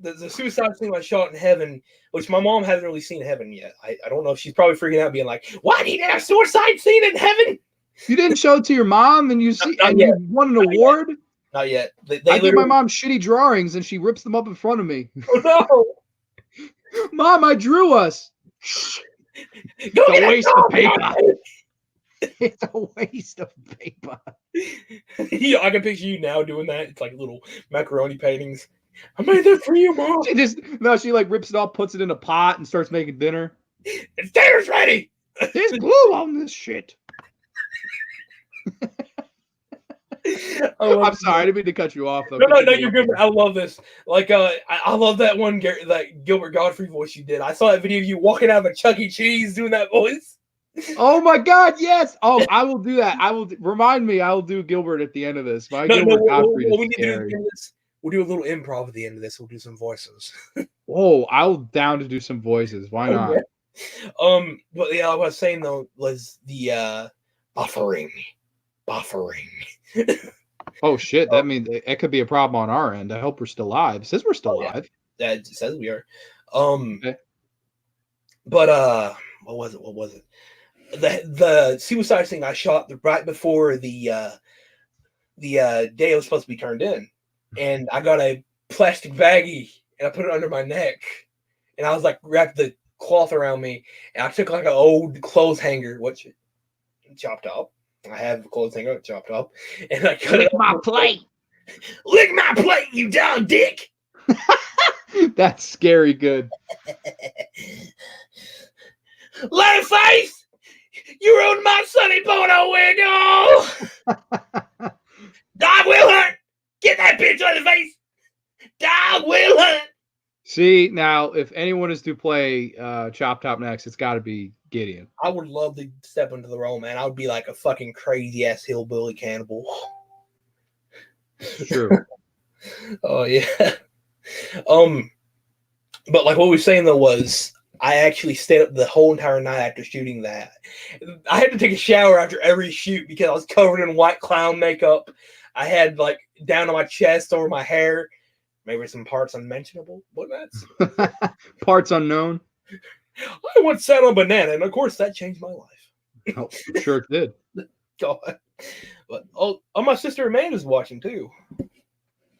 Speaker 2: the suicide scene I shot in heaven, which my mom hasn't really seen heaven yet. I don't know if she's probably freaking out, being like, "Why do you have a suicide scene in heaven?"
Speaker 1: You didn't show it to your mom and
Speaker 2: Not yet.
Speaker 1: you won an
Speaker 2: Not yet.
Speaker 1: award?
Speaker 2: Not yet. They
Speaker 1: I give my
Speaker 2: literally.
Speaker 1: mom shitty drawings and she rips them up in front of me.
Speaker 2: Oh no!
Speaker 1: Mom, I drew us.
Speaker 2: Go
Speaker 1: It's
Speaker 2: get
Speaker 1: a waste of paper.
Speaker 2: dog.
Speaker 1: It's a waste of paper.
Speaker 2: Yeah, I can picture you now doing that. It's like little macaroni paintings. I made that for you, Mom.
Speaker 1: She like rips it off, puts it in a pot, and starts making dinner.
Speaker 2: It's dinner's ready.
Speaker 1: There's glue on this shit. I'm sorry, I didn't mean to cut you off though.
Speaker 2: No, you're good. I love this. Like, I love that one that Gilbert Godfrey voice you did. I saw that video of you walking out of a Chuck E. Cheese doing that voice.
Speaker 1: Oh my God, yes. Oh, I will do that. I will remind me. I will do Gilbert at the end of this. Gilbert Godfrey
Speaker 2: what we
Speaker 1: is
Speaker 2: need to do at
Speaker 1: scary.
Speaker 2: the end of this, we'll do a little improv at the end of this. We'll do some voices.
Speaker 1: Oh, I'm down to do some voices. Why not?
Speaker 2: Yeah. But yeah, what I was saying though was the buffering.
Speaker 1: Oh shit, that means it could be a problem on our end. I hope we're still live. It says we're still
Speaker 2: Oh yeah,
Speaker 1: live.
Speaker 2: that says we are. Um,
Speaker 1: Okay.
Speaker 2: but what was it? What was it? The suicide thing I shot right before the day it was supposed to be turned in, and I got a plastic baggie and I put it under my neck, and I was like wrapped the cloth around me, and I took like an old clothes hanger, which chopped up. I have a clothes hanger chopped up, and I cut
Speaker 1: Lick
Speaker 2: it.
Speaker 1: my plate.
Speaker 2: Lick my plate, you dumb dick.
Speaker 1: That's scary good.
Speaker 2: Leatherface, you ruined my Sonny Bono wig. Oh, Dog will hunt. Get that bitch on the face. Dog will hunt.
Speaker 1: See, now if anyone is to play Chop Top next, it's got to be Gideon.
Speaker 2: I would love to step into the role, man. I would be like a fucking crazy ass hillbilly cannibal.
Speaker 1: It's true.
Speaker 2: Oh yeah. But like what we were saying though was I actually stayed up the whole entire night after shooting that. I had to take a shower after every shoot because I was covered in white clown makeup. I had like down on my chest over my hair, maybe some parts unmentionable, but that's
Speaker 1: Parts unknown.
Speaker 2: I once sat on a banana, and of course that changed my life.
Speaker 1: Oh, sure it did.
Speaker 2: God. But my sister Amanda's watching too.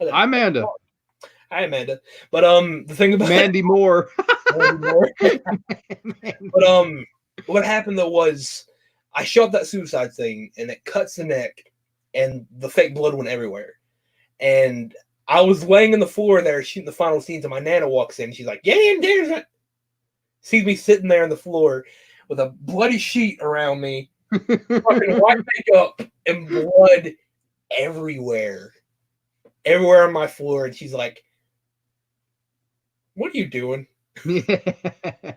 Speaker 1: Hi, Amanda.
Speaker 2: Hi, Amanda. But the thing about
Speaker 1: Mandy Moore.
Speaker 2: Mandy Moore. But what happened though was I shoved that suicide thing, and it cuts the neck, and the fake blood went everywhere. And I was laying on the floor there shooting the final scenes, and my nana walks in. She's like, "Yeah, and sees me sitting there on the floor with a bloody sheet around me, fucking white makeup and blood everywhere on my floor, and she's like, "What are you doing?" Because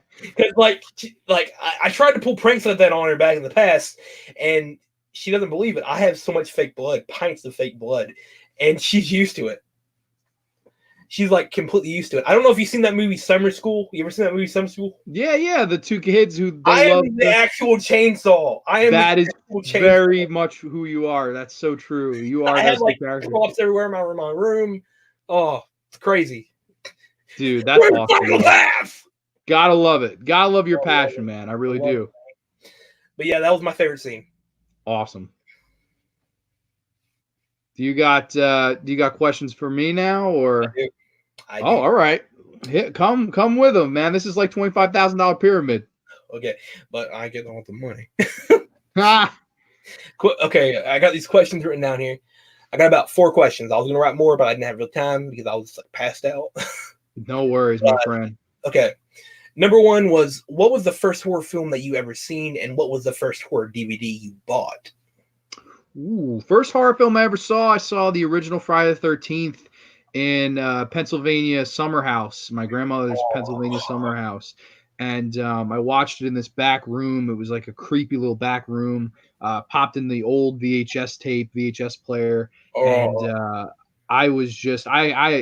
Speaker 2: like I tried to pull pranks like that on her back in the past, and she doesn't believe it. I have so much fake blood, pints of fake blood, and she's used to it. She's like completely used to it. I don't know if you've seen that movie Summer School. You ever seen that movie Summer School?
Speaker 1: Yeah. The two kids who
Speaker 2: I
Speaker 1: love
Speaker 2: am the actual chainsaw.
Speaker 1: That is very much who you are. That's so true. You are that
Speaker 2: like
Speaker 1: character.
Speaker 2: props everywhere in my room. Oh, it's crazy.
Speaker 1: Dude, that's awesome. Gotta love it. Gotta love your passion, man. I really do.
Speaker 2: But yeah, that was my favorite scene.
Speaker 1: Awesome. Do you got questions for me now, or?
Speaker 2: I do.
Speaker 1: Oh, all right. Come with them, man. This is like $25,000 pyramid.
Speaker 2: Okay, but I get all the money. Okay, I got these questions written down here. I got about 4 questions. I was gonna write more, but I didn't have real time because I was like passed out.
Speaker 1: No worries, my friend.
Speaker 2: Okay. Number 1 was, what was the first horror film that you ever seen, and what was the first horror DVD you bought?
Speaker 1: Ooh, first horror film I ever saw. I saw the original Friday the 13th in Pennsylvania summer house. My grandmother's Pennsylvania summer house. And I watched it in this back room. It was like a creepy little back room. Popped in the old VHS player. And I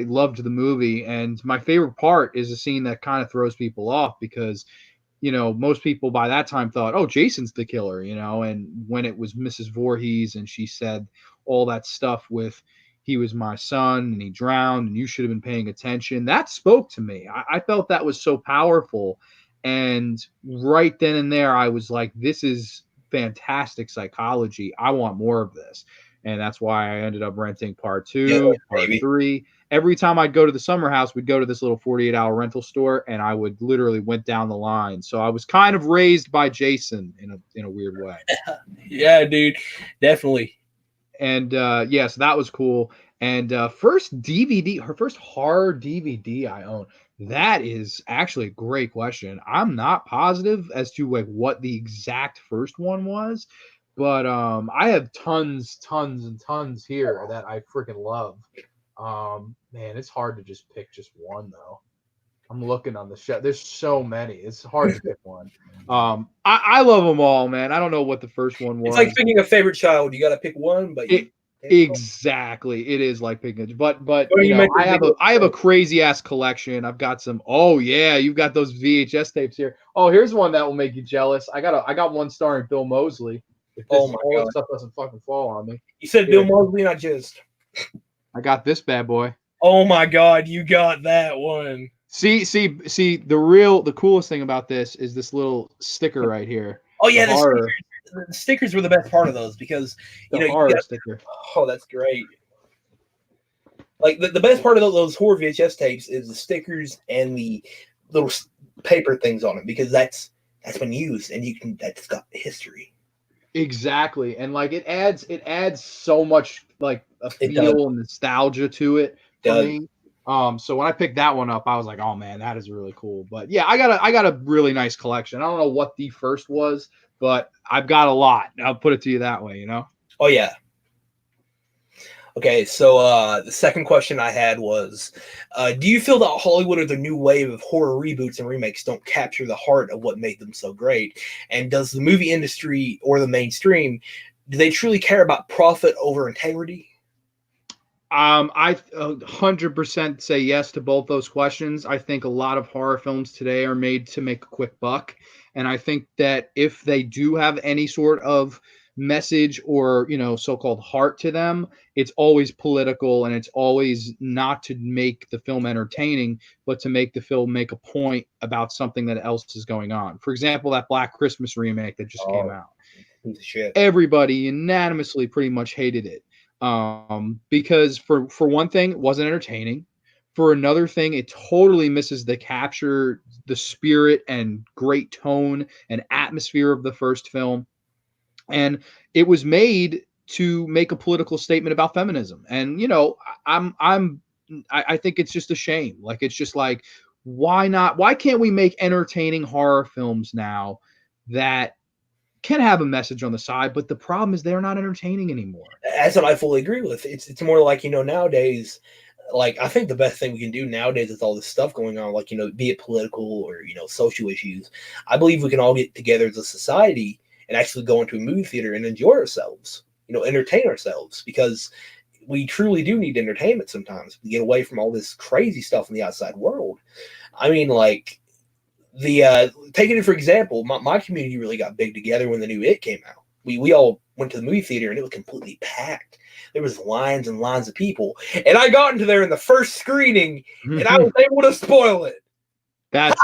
Speaker 1: loved the movie. And my favorite part is a scene that kind of throws people off because, you know, most people by that time thought, oh, Jason's the killer, you know, and when it was Mrs. Voorhees and she said all that stuff with, he was my son and he drowned and you should have been paying attention. That spoke to me. I felt that was so powerful. And right then and there, I was like, this is fantastic psychology. I want more of this. And that's why I ended up renting part 2, part 3. Every time I'd go to the summer house, we'd go to this little 48-hour rental store, and I would literally went down the line. So I was kind of raised by Jason in a weird way.
Speaker 2: Yeah, dude, definitely.
Speaker 1: And so that was cool. And first horror DVD I own. That is actually a great question. I'm not positive as to like what the exact first one was, but I have tons and tons here that I freaking love. Man, it's hard to just pick just one though. I'm looking on the shelf. There's so many. It's hard to pick one. I love them all, man. I don't know what the first one was.
Speaker 2: It's like picking a favorite child. You got to pick one, but
Speaker 1: exactly, it is like picking. But you know, I have a crazy ass collection. I've got some. Oh yeah, you've got those VHS tapes here. Oh, here's one that will make you jealous. I got one starring Bill Moseley. If
Speaker 2: Oh
Speaker 1: this
Speaker 2: my
Speaker 1: all this
Speaker 2: god!
Speaker 1: stuff doesn't fucking fall on me.
Speaker 2: You said
Speaker 1: Yeah,
Speaker 2: Bill Mosley, not just.
Speaker 1: I got this bad boy.
Speaker 2: Oh my god! You got that one.
Speaker 1: See. The coolest thing about this is this little sticker right here.
Speaker 2: Oh
Speaker 1: The
Speaker 2: yeah,
Speaker 1: horror,
Speaker 2: the stickers were the best part of those because
Speaker 1: the
Speaker 2: you
Speaker 1: horror
Speaker 2: got.
Speaker 1: sticker.
Speaker 2: Oh, that's great. Like the best part of those horror VHS tapes is the stickers and the little paper things on it because that's been used and that's got history.
Speaker 1: Exactly. And like it adds so much like a
Speaker 2: It does.
Speaker 1: feel and nostalgia to it for
Speaker 2: Does.
Speaker 1: me. So when I picked that one up, I was like, oh man, that is really cool. But yeah, I got a really nice collection. I don't know what the first was, but I've got a lot. I'll put it to you that way, you know?
Speaker 2: Oh yeah. Okay, so the second question I had was, do you feel that Hollywood or the new wave of horror reboots and remakes don't capture the heart of what made them so great? And does the movie industry or the mainstream, do they truly care about profit over integrity?
Speaker 1: I 100% say yes to both those questions. I think a lot of horror films today are made to make a quick buck. And I think that if they do have any sort of message or, so-called heart to them, it's always political and it's always not to make the film entertaining, but to make the film make a point about something that else is going on. For example, that Black Christmas remake that just came
Speaker 2: Oh,
Speaker 1: out.
Speaker 2: piece of shit.
Speaker 1: Everybody unanimously pretty much hated it, because for one thing, it wasn't entertaining. For another thing, it totally misses the capture, the spirit and great tone and atmosphere of the first film. And it was made to make a political statement about feminism. And I think it's just a shame. Like it's just like, why not? Why can't we make entertaining horror films now that can have a message on the side, but the problem is they're not entertaining anymore.
Speaker 2: That's what I fully agree with. It's more like nowadays, like I think the best thing we can do nowadays is all this stuff going on, like be it political or social issues. I believe we can all get together as a society and actually go into a movie theater and enjoy ourselves, entertain ourselves because we truly do need entertainment sometimes. We get away from all this crazy stuff in the outside world. I mean, like taking it for example, my community really got big together when the new It came out. We all went to the movie theater and it was completely packed. There was lines and lines of people, and I got into there in the first screening, and I was able to spoil it.
Speaker 1: That's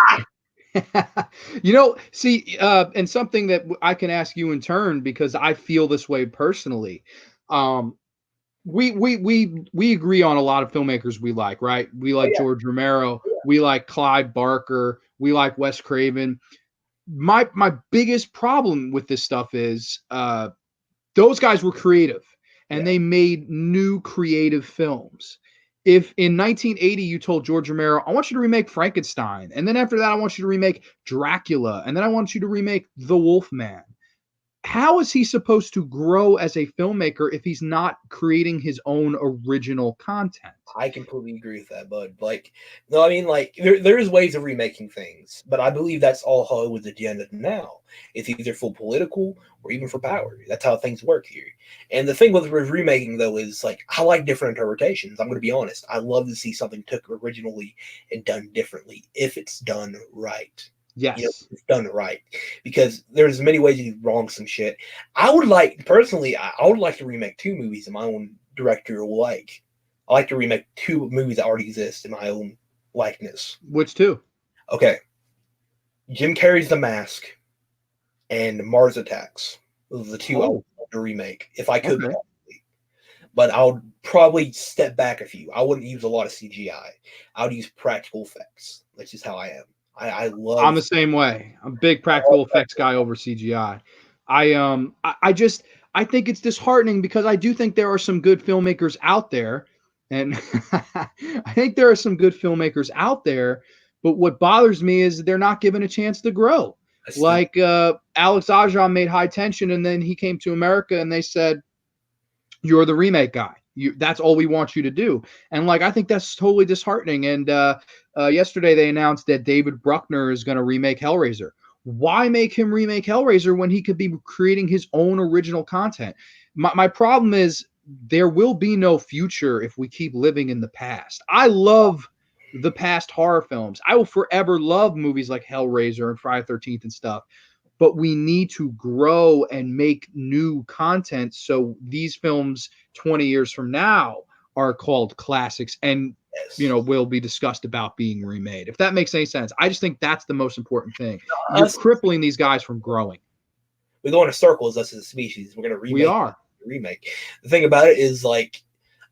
Speaker 1: see, and something that I can ask you in turn because I feel this way personally. We agree on a lot of filmmakers we like, right? We
Speaker 2: Oh
Speaker 1: like
Speaker 2: yeah,
Speaker 1: George Romero, we like Clive Barker, we like Wes Craven. My biggest problem with this stuff is those guys were creative and
Speaker 2: yeah.
Speaker 1: they made new creative films. If in 1980 you told George Romero, I want you to remake Frankenstein, and then after that, I want you to remake Dracula, and then I want you to remake The Wolfman, how is he supposed to grow as a filmmaker if he's not creating his own original content?
Speaker 2: I completely agree with that, bud. Like, no, I mean, like, there's ways of remaking things, but I believe that's all Hollywood's agenda now. It's either for political or even for power. That's how things work here. And the thing with remaking, though, is like, I like different interpretations. I'm going to be honest. I love to see something took originally and done differently if it's done right.
Speaker 1: Yes.
Speaker 2: It's done right because there's many ways you can wrong some shit. I would like, personally, I would like to remake two movies in my own directorial like. I like to remake two movies that already exist in my own likeness.
Speaker 1: Which two?
Speaker 2: Okay. Jim Carrey's The Mask and Mars Attacks. Those are the two I would love to remake if I could.
Speaker 1: Okay.
Speaker 2: But I would probably step back a few. I wouldn't use a lot of CGI. I would use practical effects. That's just how I am. I love.
Speaker 1: I'm the same way. I'm a big practical effects guy over CGI. I think it's disheartening because I do think there are some good filmmakers out there, and I think there are some good filmmakers out there. But what bothers me is they're not given a chance to grow. Like Alex Aja made High Tension, and then he came to America, and they said, "You're the remake guy. That's all we want you to do." And like I think that's totally disheartening. And yesterday they announced that David Bruckner is going to remake Hellraiser. Why make him remake Hellraiser when he could be creating his own original content? My problem is there will be no future if we keep living in the past. I love the past horror films. I will forever love movies like Hellraiser and Friday the 13th and stuff. but we need to grow and make new content so these films 20 years from now are called classics and
Speaker 2: Yes.
Speaker 1: will be discussed about being remade. If that makes any sense. I just think that's the most important thing. You're
Speaker 2: Us,
Speaker 1: crippling these guys from growing.
Speaker 2: we go in a circle as us as a species. We're gonna
Speaker 1: We are.
Speaker 2: remake. The thing about it is, like,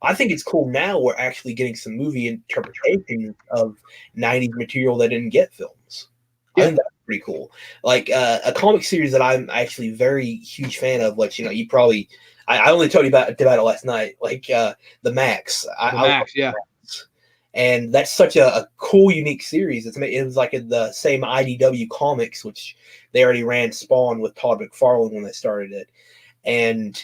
Speaker 2: I think it's cool now we're actually getting some movie interpretations of 90s material that didn't get films. I
Speaker 1: Yeah.
Speaker 2: think that's pretty cool. Like a comic series that I'm actually very huge fan of, which you probably I only told you about it last night, like the Max.
Speaker 1: The Max, yeah.
Speaker 2: Max. And that's such a cool, unique series. It was like in the same IDW comics, which they already ran Spawn with Todd McFarlane when they started it. And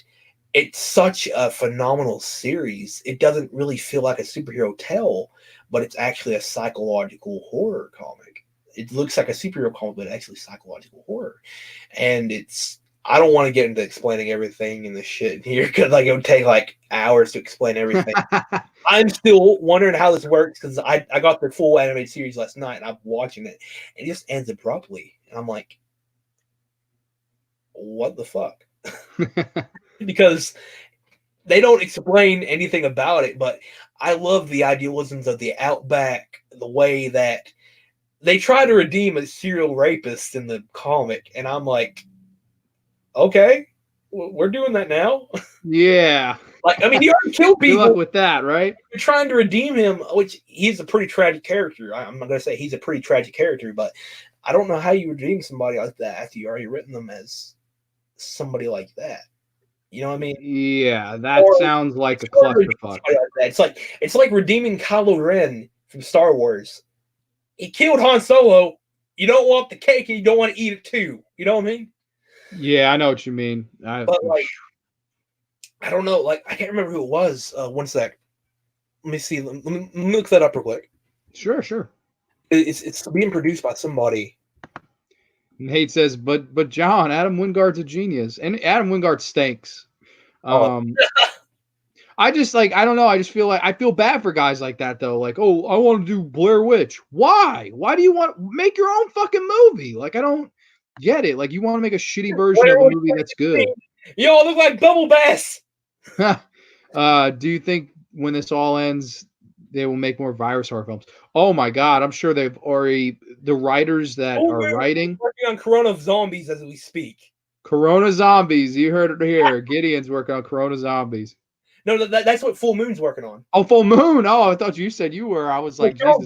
Speaker 2: it's such a phenomenal series. It doesn't really feel like a superhero tale, but it's actually a psychological horror comic. It looks like a superhero comic, but actually psychological horror. And I don't want to get into explaining everything in the shit here because like it would take like hours to explain everything. I'm still wondering how this works because I got the full animated series last night and I'm watching it. It just ends abruptly. And I'm like, what the fuck? Because they don't explain anything about it, but I love the idealisms of the Outback, the way that they try to redeem a serial rapist in the comic, and I'm like, okay, we're doing that now.
Speaker 1: Yeah.
Speaker 2: Like, I mean, he already killed
Speaker 1: Good
Speaker 2: people.
Speaker 1: luck with that, right?
Speaker 2: You're trying to redeem him, which he's a pretty tragic character. I'm not gonna say he's a pretty tragic character, but I don't know how you redeem somebody like that after you already written them as somebody like that. You know what I mean?
Speaker 1: Yeah, that
Speaker 2: Or
Speaker 1: sounds like a
Speaker 2: or
Speaker 1: clusterfuck.
Speaker 2: somebody like that. It's like redeeming Kylo Ren from Star Wars. He killed Han Solo. You don't want the cake and you don't want to eat it too. You know what I mean?
Speaker 1: Yeah, I know what you mean.
Speaker 2: But like, I don't know. Like, I can't remember who it was. One sec. Let me see. Let me look that up real quick.
Speaker 1: Sure.
Speaker 2: It's being produced by somebody.
Speaker 1: Nate says, but John, Adam Wingard's a genius, and Adam Wingard stinks.
Speaker 2: Oh.
Speaker 1: I just like I don't know. I just feel like I feel bad for guys like that though. Like, oh, I want to do Blair Witch. Why? Why do you want make your own fucking movie? Like, I don't get it. Like, you want to make a shitty version of a movie that's good.
Speaker 2: Y'all look like Bubble Bass.
Speaker 1: Do you think when this all ends, they will make more virus horror films? Oh my god, I'm sure they've already the writers that are writing
Speaker 2: working on Corona Zombies as we speak.
Speaker 1: Corona Zombies. You heard it here. Gideon's working on Corona Zombies.
Speaker 2: No, that's what Full Moon's working on.
Speaker 1: Oh, Full Moon. Oh, I thought you said you were. I was like,
Speaker 2: Charles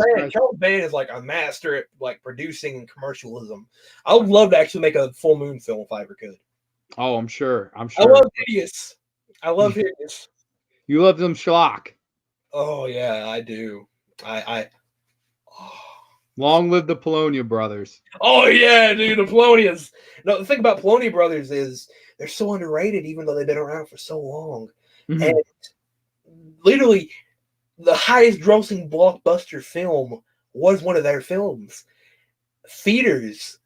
Speaker 2: Band is like a master at like producing commercialism. I would love to actually make a Full Moon film if I ever could.
Speaker 1: Oh, I'm sure.
Speaker 2: I love Hideous. I love Hideous.
Speaker 1: You love them schlock.
Speaker 2: Oh yeah, I do. I
Speaker 1: Long live the Polonia brothers.
Speaker 2: Oh yeah, dude, the Polonias. No, the thing about Polonia brothers is they're so underrated, even though they've been around for so long.
Speaker 1: Mm-hmm.
Speaker 2: And literally, the highest grossing blockbuster film was one of their films. Theaters.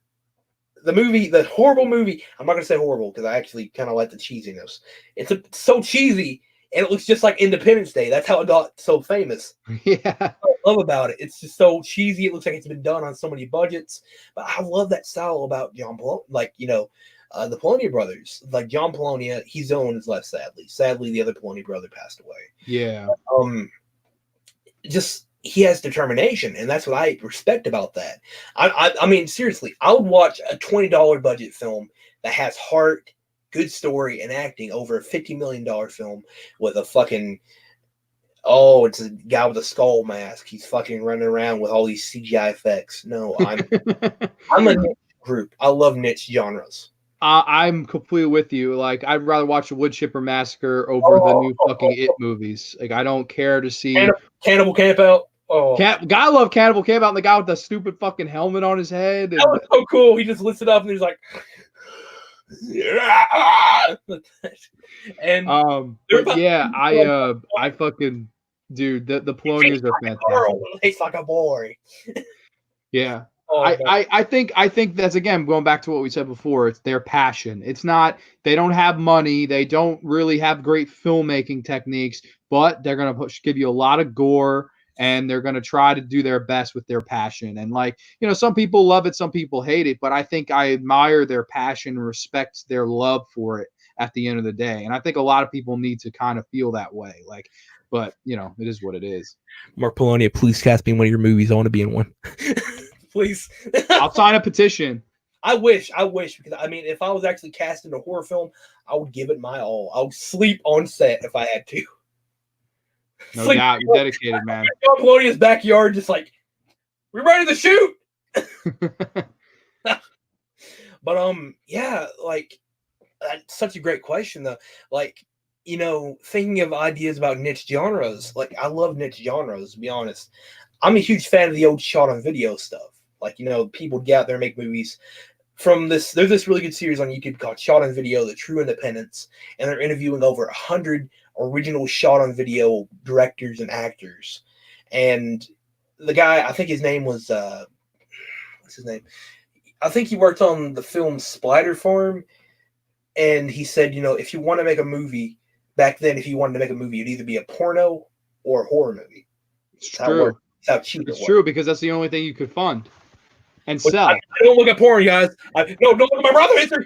Speaker 2: The horrible movie. I'm not gonna say horrible because I actually kind of like the cheesiness. It's so cheesy, and it looks just like Independence Day. That's how it got so famous.
Speaker 1: Yeah.
Speaker 2: I love about it. It's just so cheesy. It looks like it's been done on so many budgets. But I love that style about John Polonia. Like, the Polonia brothers. Like John Polonia, he's on his left, sadly. Sadly, the other Polonia brother passed away.
Speaker 1: Yeah.
Speaker 2: Just he has determination, and that's what I respect about that. I mean, seriously, I would watch a $20 budget film that has heart, good story, and acting over a $50 million film with a fucking it's a guy with a skull mask. He's fucking running around with all these CGI effects. No, I'm a niche group. I love niche genres.
Speaker 1: I'm completely with you. Like, I'd rather watch the Wood Chipper Massacre over the new fucking It movies. Like, I don't care to see
Speaker 2: Cannibal Campout.
Speaker 1: Gotta love Cannibal Campout and the guy with the stupid fucking helmet on his head.
Speaker 2: That was so cool. He just lifted up and he's like, and
Speaker 1: yeah, I fucking dude, the Polonias are fantastic.
Speaker 2: Tastes like a boy.
Speaker 1: Yeah. I think that's again going back to what we said before. It's their passion. It's not they don't have money. They don't really have great filmmaking techniques, but they're gonna give you a lot of gore and they're going to try to do their best with their passion. And like, some people love it, some people hate it, but I think I admire their passion, respect their love for it at the end of the day. And I think a lot of people need to kind of feel that way. Like, but it is what it is.
Speaker 2: Mark Polonia, please cast me in one of your movies. I want to be in one. Please.
Speaker 1: I'll sign a petition.
Speaker 2: I wish, because I mean, if I was actually cast in a horror film, I would give it my all. I would sleep on set if I had to.
Speaker 1: No doubt, you're dedicated, man.
Speaker 2: John Polonia's backyard, just like, we're ready to shoot. But yeah, like, that's such a great question though. Like, thinking of ideas about niche genres, like I love niche genres, to be honest. I'm a huge fan of the old shot on video stuff. Like, people get out there and make movies from this. There's this really good series on YouTube called Shot on Video, The True Independence, and they're interviewing over 100 original shot on video directors and actors. And the guy, I think his name was what's his name? I think he worked on the film Spider Farm, and he said, if you want to make a movie back then, if you wanted to make a movie, it'd either be a porno or a horror movie.
Speaker 1: It's true.
Speaker 2: How cheap
Speaker 1: it's true because that's the only thing you could fund and
Speaker 2: Which
Speaker 1: sell.
Speaker 2: I don't look at porn, guys. No, don't look at my brother.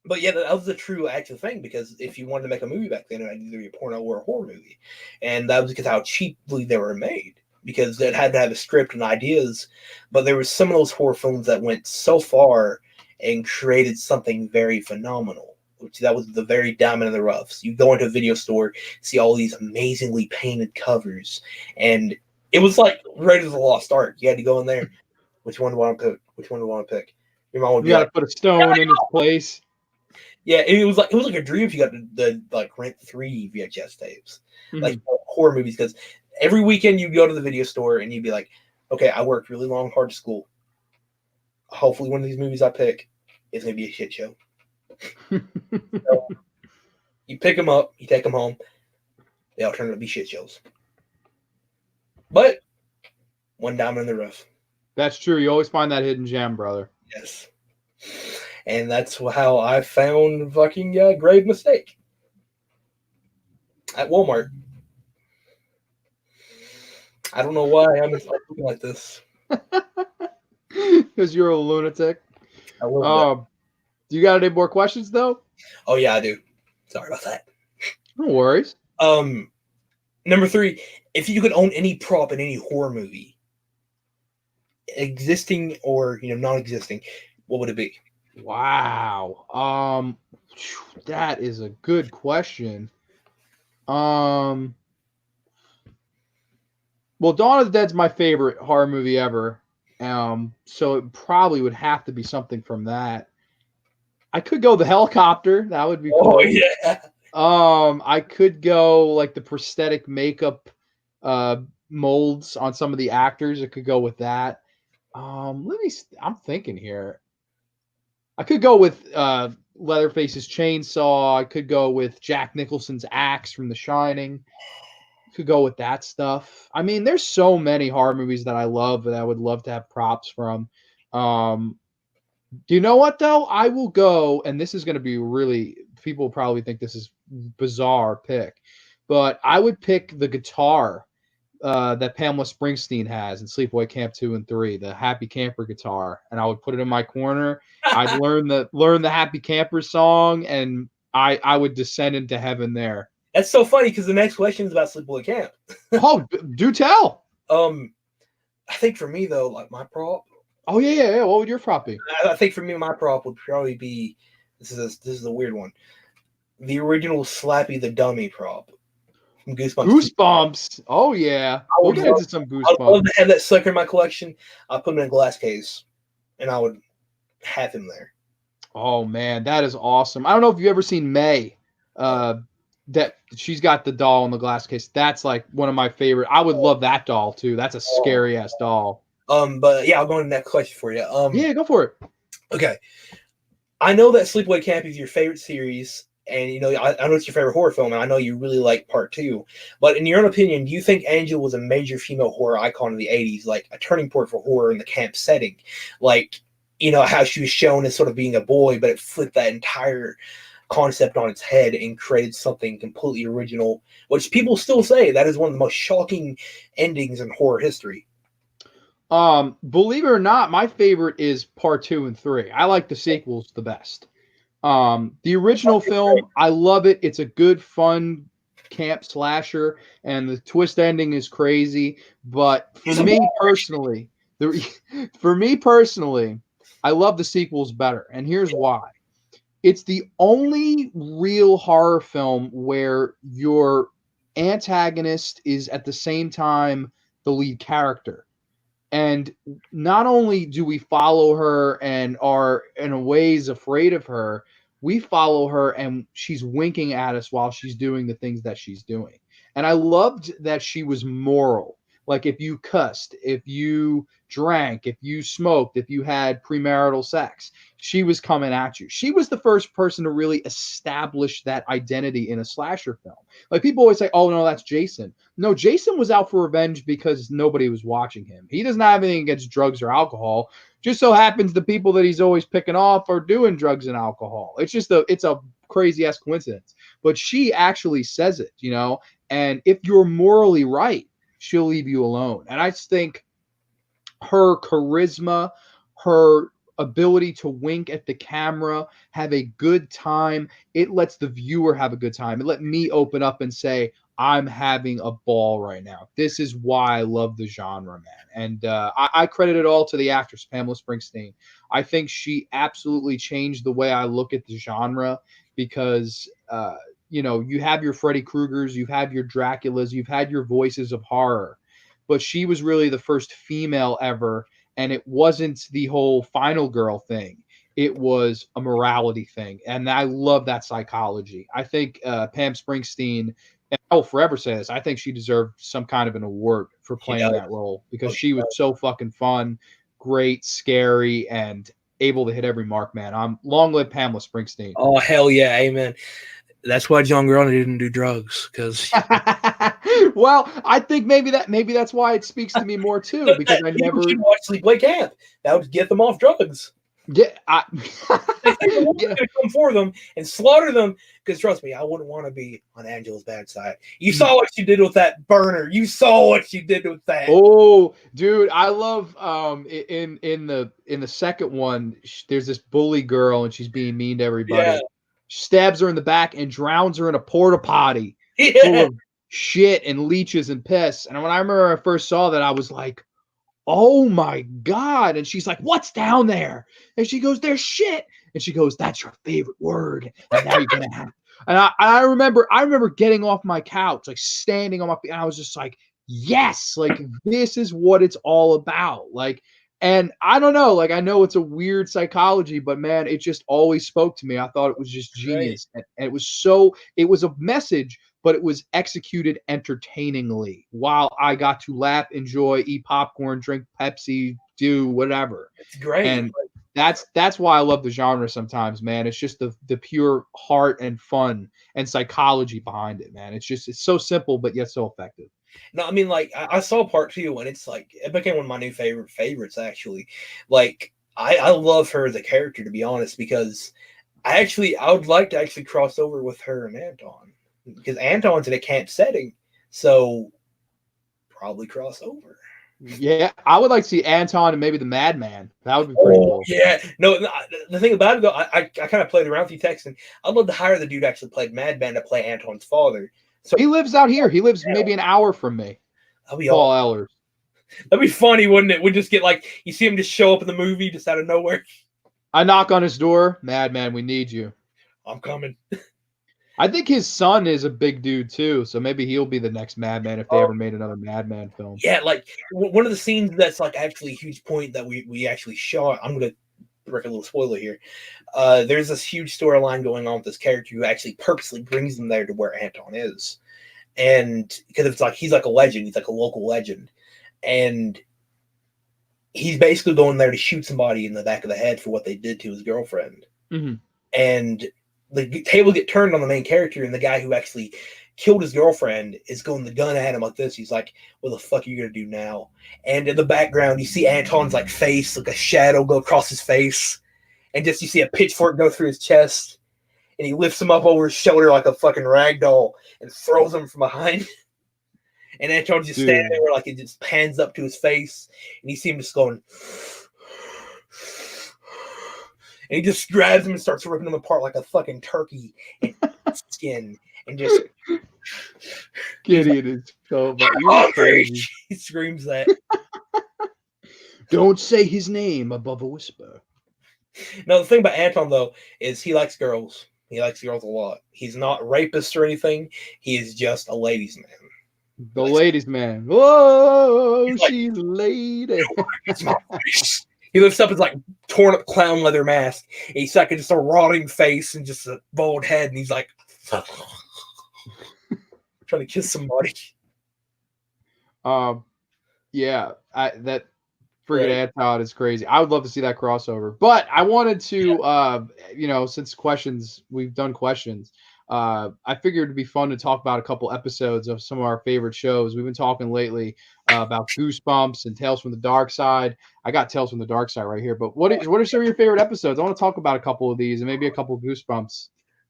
Speaker 2: But yeah, that was the true actual thing, because if you wanted to make a movie back then, it would either be a porno or a horror movie, and that was because how cheaply they were made. Because it had to have a script and ideas, but there was some of those horror films that went so far and created something very phenomenal. Which that was the very diamond in the rough. So you go into a video store, see all these amazingly painted covers, and it was like Raiders of the Lost Ark. You had to go in there. Which one do I want to pick? Which one do I want to pick? Your mom would
Speaker 1: you got to put a stone in its place.
Speaker 2: Yeah, it was like a dream if you got the like rent 3 VHS tapes, like horror movies, because every weekend you go to the video store and you'd be like, okay, I worked really long, hard to school. Hopefully one of these movies I pick is going to be a shit show. So you pick them up, you take them home, they all turn out to be shit shows. But one diamond in the rough.
Speaker 1: That's true. You always find that hidden gem, brother.
Speaker 2: Yes. And that's how I found fucking Grave Mistake at Walmart. I don't know why I'm looking like this.
Speaker 1: Because you're a lunatic. Do you got any more questions, though?
Speaker 2: Oh, yeah, I do. Sorry about that.
Speaker 1: No worries.
Speaker 2: Number 3, if you could own any prop in any horror movie, existing or non-existing, what would it be?
Speaker 1: Wow. That is a good question. Well, Dawn of the Dead's my favorite horror movie ever. So it probably would have to be something from that. I could go the helicopter. That would be cool.
Speaker 2: Oh, yeah.
Speaker 1: I could go like the prosthetic makeup molds on some of the actors. I could go with that. I'm thinking here. I could go with Leatherface's chainsaw. I could go with Jack Nicholson's axe from The Shining. Could go with that stuff. I mean, there's so many horror movies that I love that I would love to have props from. Do you know what, though? I will go, and this is going to be really, people probably think this is bizarre pick, but I would pick the guitar that Pamela Springsteen has in Sleepaway Camp 2 and 3, the Happy Camper guitar, and I would put it in my corner. I'd learn the Happy Camper song, and I would descend into heaven there.
Speaker 2: That's so funny because the next question is about Sleepaway Camp.
Speaker 1: Oh, do tell.
Speaker 2: I think for me though, like my prop.
Speaker 1: Oh yeah. What would your prop be?
Speaker 2: I think for me, my prop would probably be this is a weird one. The original Slappy the Dummy prop from Goosebumps.
Speaker 1: Goosebumps. Oh yeah. We'll get into some Goosebumps.
Speaker 2: I would love to have that sucker in my collection. I'll put him in a glass case, and I would have him there.
Speaker 1: Oh man, that is awesome. I don't know if you've ever seen May. That she's got the doll in the glass case. That's like one of my favorite. I would love that doll too. That's a scary ass doll.
Speaker 2: But yeah, I'll go on to the next question for you.
Speaker 1: Yeah, go for it.
Speaker 2: Okay. I know that Sleepaway Camp is your favorite series, and I know it's your favorite horror film, and I know you really like part 2. But in your own opinion, do you think Angel was a major female horror icon in the 80s, like a turning point for horror in the camp setting? Like, how she was shown as sort of being a boy, but it flipped that entire concept on its head and created something completely original, which people still say that is one of the most shocking endings in horror history.
Speaker 1: Believe it or not, my favorite is part 2 and 3. I like the sequels the best. The original film, I love it. It's a good, fun camp slasher, and the twist ending is crazy. But for me personally, for me personally, I love the sequels better, and here's why. It's the only real horror film where your antagonist is at the same time the lead character. And not only do we follow her and are in a ways afraid of her, we follow her and she's winking at us while she's doing the things that she's doing. And I loved that she was moral. Like if you cussed, if you drank, if you smoked, if you had premarital sex, she was coming at you. She was the first person to really establish that identity in a slasher film. Like people always say, oh no, that's Jason. No, Jason was out for revenge because nobody was watching him. He doesn't have anything against drugs or alcohol. Just so happens the people that he's always picking off are doing drugs and alcohol. It's a crazy ass coincidence. But she actually says it, you know. And if you're morally right, she'll leave you alone. And I just think her charisma, her ability to wink at the camera, have a good time. It lets the viewer have a good time. It let me open up and say, I'm having a ball right now. This is why I love the genre, man. And I credit it all to the actress, Pamela Springsteen. I think she absolutely changed the way I look at the genre because, you have your Freddy Kruegers, you've had your Draculas, you've had your voices of horror, but she was really the first female ever. And it wasn't the whole final girl thing. It was a morality thing. And I love that psychology. I think Pam Springsteen, and I will forever say this, I think she deserved some kind of an award for playing that role because she was so fucking fun, great, scary, and able to hit every mark, man. I'm long live Pamela Springsteen.
Speaker 2: Oh, hell yeah. Amen. That's why John Grande didn't do drugs, because
Speaker 1: well, I think maybe that's why it speaks to me more too, because I never
Speaker 2: should watch Sleepaway Camp. That would get them off drugs.
Speaker 1: Yeah,
Speaker 2: They think yeah. Gonna come for them and slaughter them. Because trust me, I wouldn't want to be on Angela's bad side. You saw what she did with that burner. You saw what she did with that.
Speaker 1: Oh, dude, I love in the second one. There's this bully girl and she's being mean to everybody. Yeah. Stabs her in the back and drowns her in a porta potty full of shit and leeches and piss. And when I remember I first saw that, I was like, oh my God. And she's like, what's down there? And she goes, there's shit. And she goes, that's your favorite word. And now you're going to have. And I remember getting off my couch, like standing on my feet. And I was just like, yes, like this is what it's all about. Like, and I don't know, like I know it's a weird psychology, but man, it just always spoke to me. I thought it was just genius. Right. And it was a message, but it was executed entertainingly while I got to laugh, enjoy, eat popcorn, drink Pepsi, do whatever.
Speaker 2: It's great.
Speaker 1: And that's why I love the genre sometimes, man. It's just the pure heart and fun and psychology behind it, man. It's so simple, but yet so effective.
Speaker 2: No, I mean, like, I saw part 2, and it's like, it became one of my new favorites, actually. Like, I love her as a character, to be honest, because I would like to actually cross over with her and Anton. Because Anton's in a camp setting, so probably cross over.
Speaker 1: Yeah, I would like to see Anton and maybe the Madman. That would be pretty cool.
Speaker 2: Yeah, no, the thing about it though, I kind of played around with you texting. I'd love to hire the dude who actually played Madman to play Anton's father.
Speaker 1: So he lives out here. He lives maybe an hour from me.
Speaker 2: That'd be
Speaker 1: Paul Ellers.
Speaker 2: That'd be funny, wouldn't it? We just get like you see him just show up in the movie just out of nowhere.
Speaker 1: I knock on his door, Madman, we need you.
Speaker 2: I'm coming.
Speaker 1: I think his son is a big dude too, so maybe he'll be the next Madman if they ever made another Madman film.
Speaker 2: Yeah, like one of the scenes that's like actually a huge point that we actually shot. I'm gonna break a little spoiler here. There's this huge storyline going on with this character who actually purposely brings them there to where Anton is, and because it's like he's like a legend, he's like a local legend, and he's basically going there to shoot somebody in the back of the head for what they did to his girlfriend, and the table get turned on the main character, and the guy who actually killed his girlfriend is going the gun at him like this. He's like, what the fuck are you going to do now? And in the background, you see Anton's like face, like a shadow go across his face. And just you see a pitchfork go through his chest. and he lifts him up over his shoulder like a fucking rag doll and throws him from behind. And Anton's just standing there, like it just pans up to his face, and you see him just going, and he just grabs him and starts ripping him apart like a fucking turkey and skin, and just
Speaker 1: Gideon is so
Speaker 2: crazy. He screams that.
Speaker 1: Don't say his name above a whisper.
Speaker 2: No, the thing about Anton though is he likes girls. He likes girls a lot. He's not a rapist or anything. He is just a ladies' man.
Speaker 1: The ladies' man. Whoa, she's a lady.
Speaker 2: He lifts up his like torn up clown leather mask. And he's like just a rotting face and just a bald head, and he's like trying to kiss somebody.
Speaker 1: Yeah, that friggin' Anton is crazy. I would love to see that crossover. But I wanted to, since we've done questions. I figured it'd be fun to talk about a couple episodes of some of our favorite shows. We've been talking lately about Goosebumps and Tales from the Dark Side. I got Tales from the Dark Side right here. But what are some of your favorite episodes? I want to talk about a couple of these and maybe a couple of Goosebumps.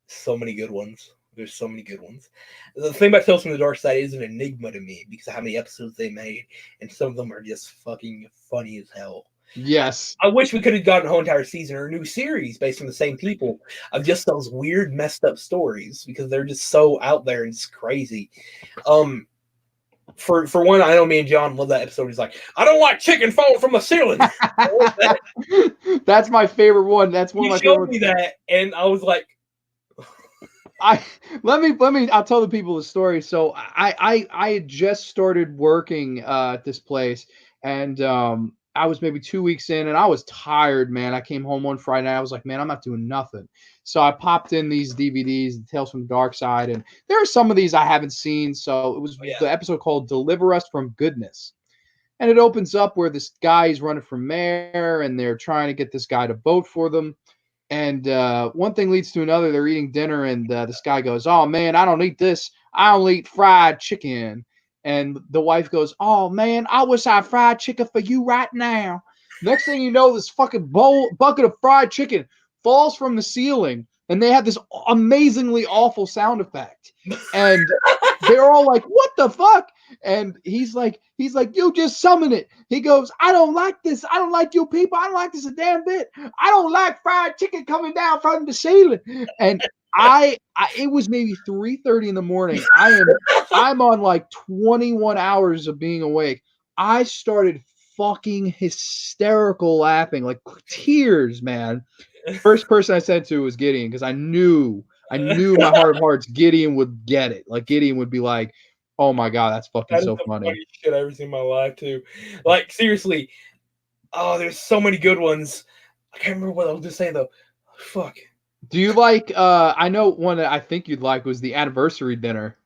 Speaker 2: So many good ones. There's so many good ones. The thing about Tales from the Dark Side is an enigma to me because of how many episodes they made, and some of them are just fucking funny as hell.
Speaker 1: Yes.
Speaker 2: I wish we could have gotten a whole entire season or a new series based on the same people of just those weird, messed up stories because they're just so out there and it's crazy. For one, I know me and John love that episode. He's like, I don't like chicken falling from the ceiling.
Speaker 1: That's my favorite one. That's one of my favorite.
Speaker 2: You showed me that, and I was like,
Speaker 1: let me I'll tell the people the story. So I had just started working at this place, and I was maybe 2 weeks in, and I was tired, man. I came home one Friday night. I was like, man, I'm not doing nothing. So I popped in these DVDs, Tales from the Dark Side, and there are some of these I haven't seen. So it was the episode called Deliver Us from Goodness. And it opens up where this guy is running for mayor, and they're trying to get this guy to vote for them. And one thing leads to another. They're eating dinner, and this guy goes, oh, man, I don't eat this. I only eat fried chicken. And the wife goes, oh, man, I wish I had fried chicken for you right now. Next thing you know, this fucking bucket of fried chicken falls from the ceiling, and they have this amazingly awful sound effect. And they're all like, what the fuck? And he's like, you just summon it. He goes, I don't like this. I don't like you people. I don't like this a damn bit. I don't like fried chicken coming down from the ceiling. And it was maybe 3:30 in the morning. I'm on like 21 hours of being awake. I started fucking hysterical laughing, like tears, man. First person I sent to was Gideon because I knew my heart of hearts Gideon would get it. Like Gideon would be like, oh my god, that's fucking so funny.
Speaker 2: Funniest shit I've ever seen in my life too. Like seriously, oh, there's so many good ones. I can't remember what I was just saying though. Fuck.
Speaker 1: Do you like? I know one that I think you'd like was the anniversary dinner.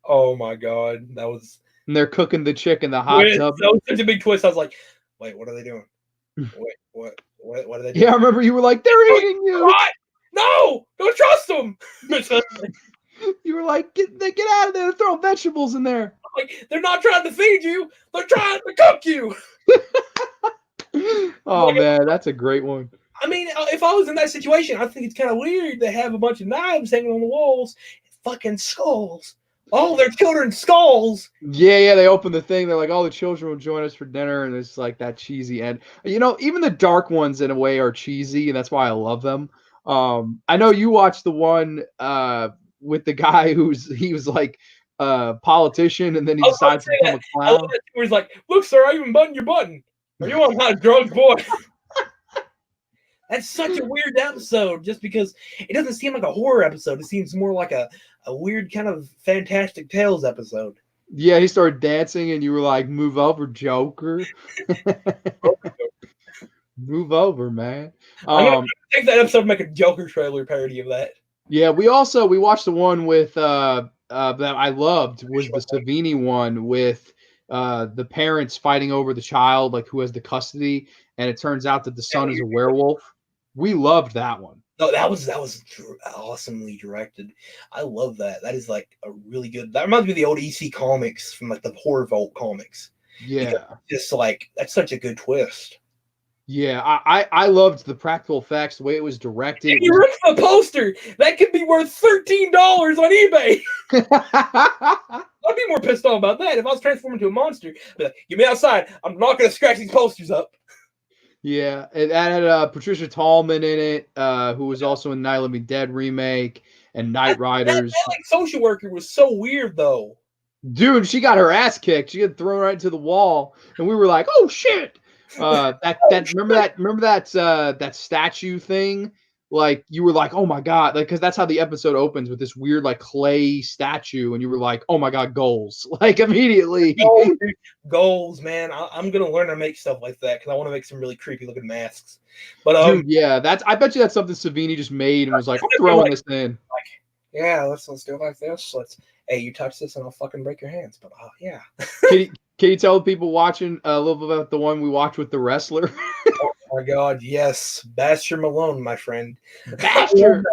Speaker 2: Oh my god, that was.
Speaker 1: And they're cooking the chick in the hot tub.
Speaker 2: That was such a big twist. I was like, wait, what are they doing? Wait, what are they doing?
Speaker 1: Yeah, I remember you were like, they're eating you.
Speaker 2: What? No, don't trust them.
Speaker 1: You were like, get out of there. They're throwing vegetables in there.
Speaker 2: Like, they're not trying to feed you. They're trying to cook you.
Speaker 1: Oh, like, man, that's a great one.
Speaker 2: I mean, if I was in that situation, I think it's kind of weird to have a bunch of knives hanging on the walls. Fucking skulls. Oh, they're children's skulls.
Speaker 1: Yeah, they open the thing. They're like, all the children will join us for dinner. And it's like that cheesy end. You know, even the dark ones in a way are cheesy, and that's why I love them. I know you watched the one with the guy he was like a politician, and then he decides to become a clown. I love that
Speaker 2: where he's like, look, sir, I even buttoned your button. Are you on hot drugs, boy? That's such a weird episode just because it doesn't seem like a horror episode. It seems more like a weird kind of Fantastic Tales episode.
Speaker 1: Yeah, he started dancing and you were like, move over, Joker. Move over, man.
Speaker 2: I'm going to take that episode and make a Joker trailer parody of that.
Speaker 1: Yeah, we watched the one with that I loved was the Savini one with the parents fighting over the child, like who has the custody, and it turns out that the son is a werewolf. We loved that one.
Speaker 2: No, that was awesomely directed. I love that. That is like a really good. That reminds me of the old EC comics from like the Horror Vault comics.
Speaker 1: Yeah,
Speaker 2: just like that's such a good twist.
Speaker 1: Yeah, I loved the practical effects, the way it was directed. It
Speaker 2: You ripped the poster. That could be worth $13 on eBay.
Speaker 1: was
Speaker 2: I'd be more pissed off about that if I was transforming into a monster. I'd be like, get me outside. I'm not going to scratch these posters up.
Speaker 1: Yeah, it had Patricia Tallman in it, who was also in Night of the Living Dead remake and Night Riders.
Speaker 2: That like social worker was so weird though.
Speaker 1: Dude, she got her ass kicked. She got thrown right into the wall, and we were like, "Oh shit!" That statue thing. Like you were like, "Oh my god!" Like because that's how the episode opens with this weird like clay statue, and you were like, "Oh my god, goals!" Like immediately.
Speaker 2: Goals, man. I'm gonna learn to make stuff like that because I want to make some really creepy looking masks. But
Speaker 1: Dude, yeah, I bet you that's something Savini just made and was like, "I'm throwing this in."
Speaker 2: Yeah, let's do it like this. Hey, you touch this and I'll fucking break your hands. But yeah.
Speaker 1: Can you tell people watching a little bit about the one we watched with the wrestler?
Speaker 2: Oh my god, yes, Basher Malone, my friend.
Speaker 1: Basher.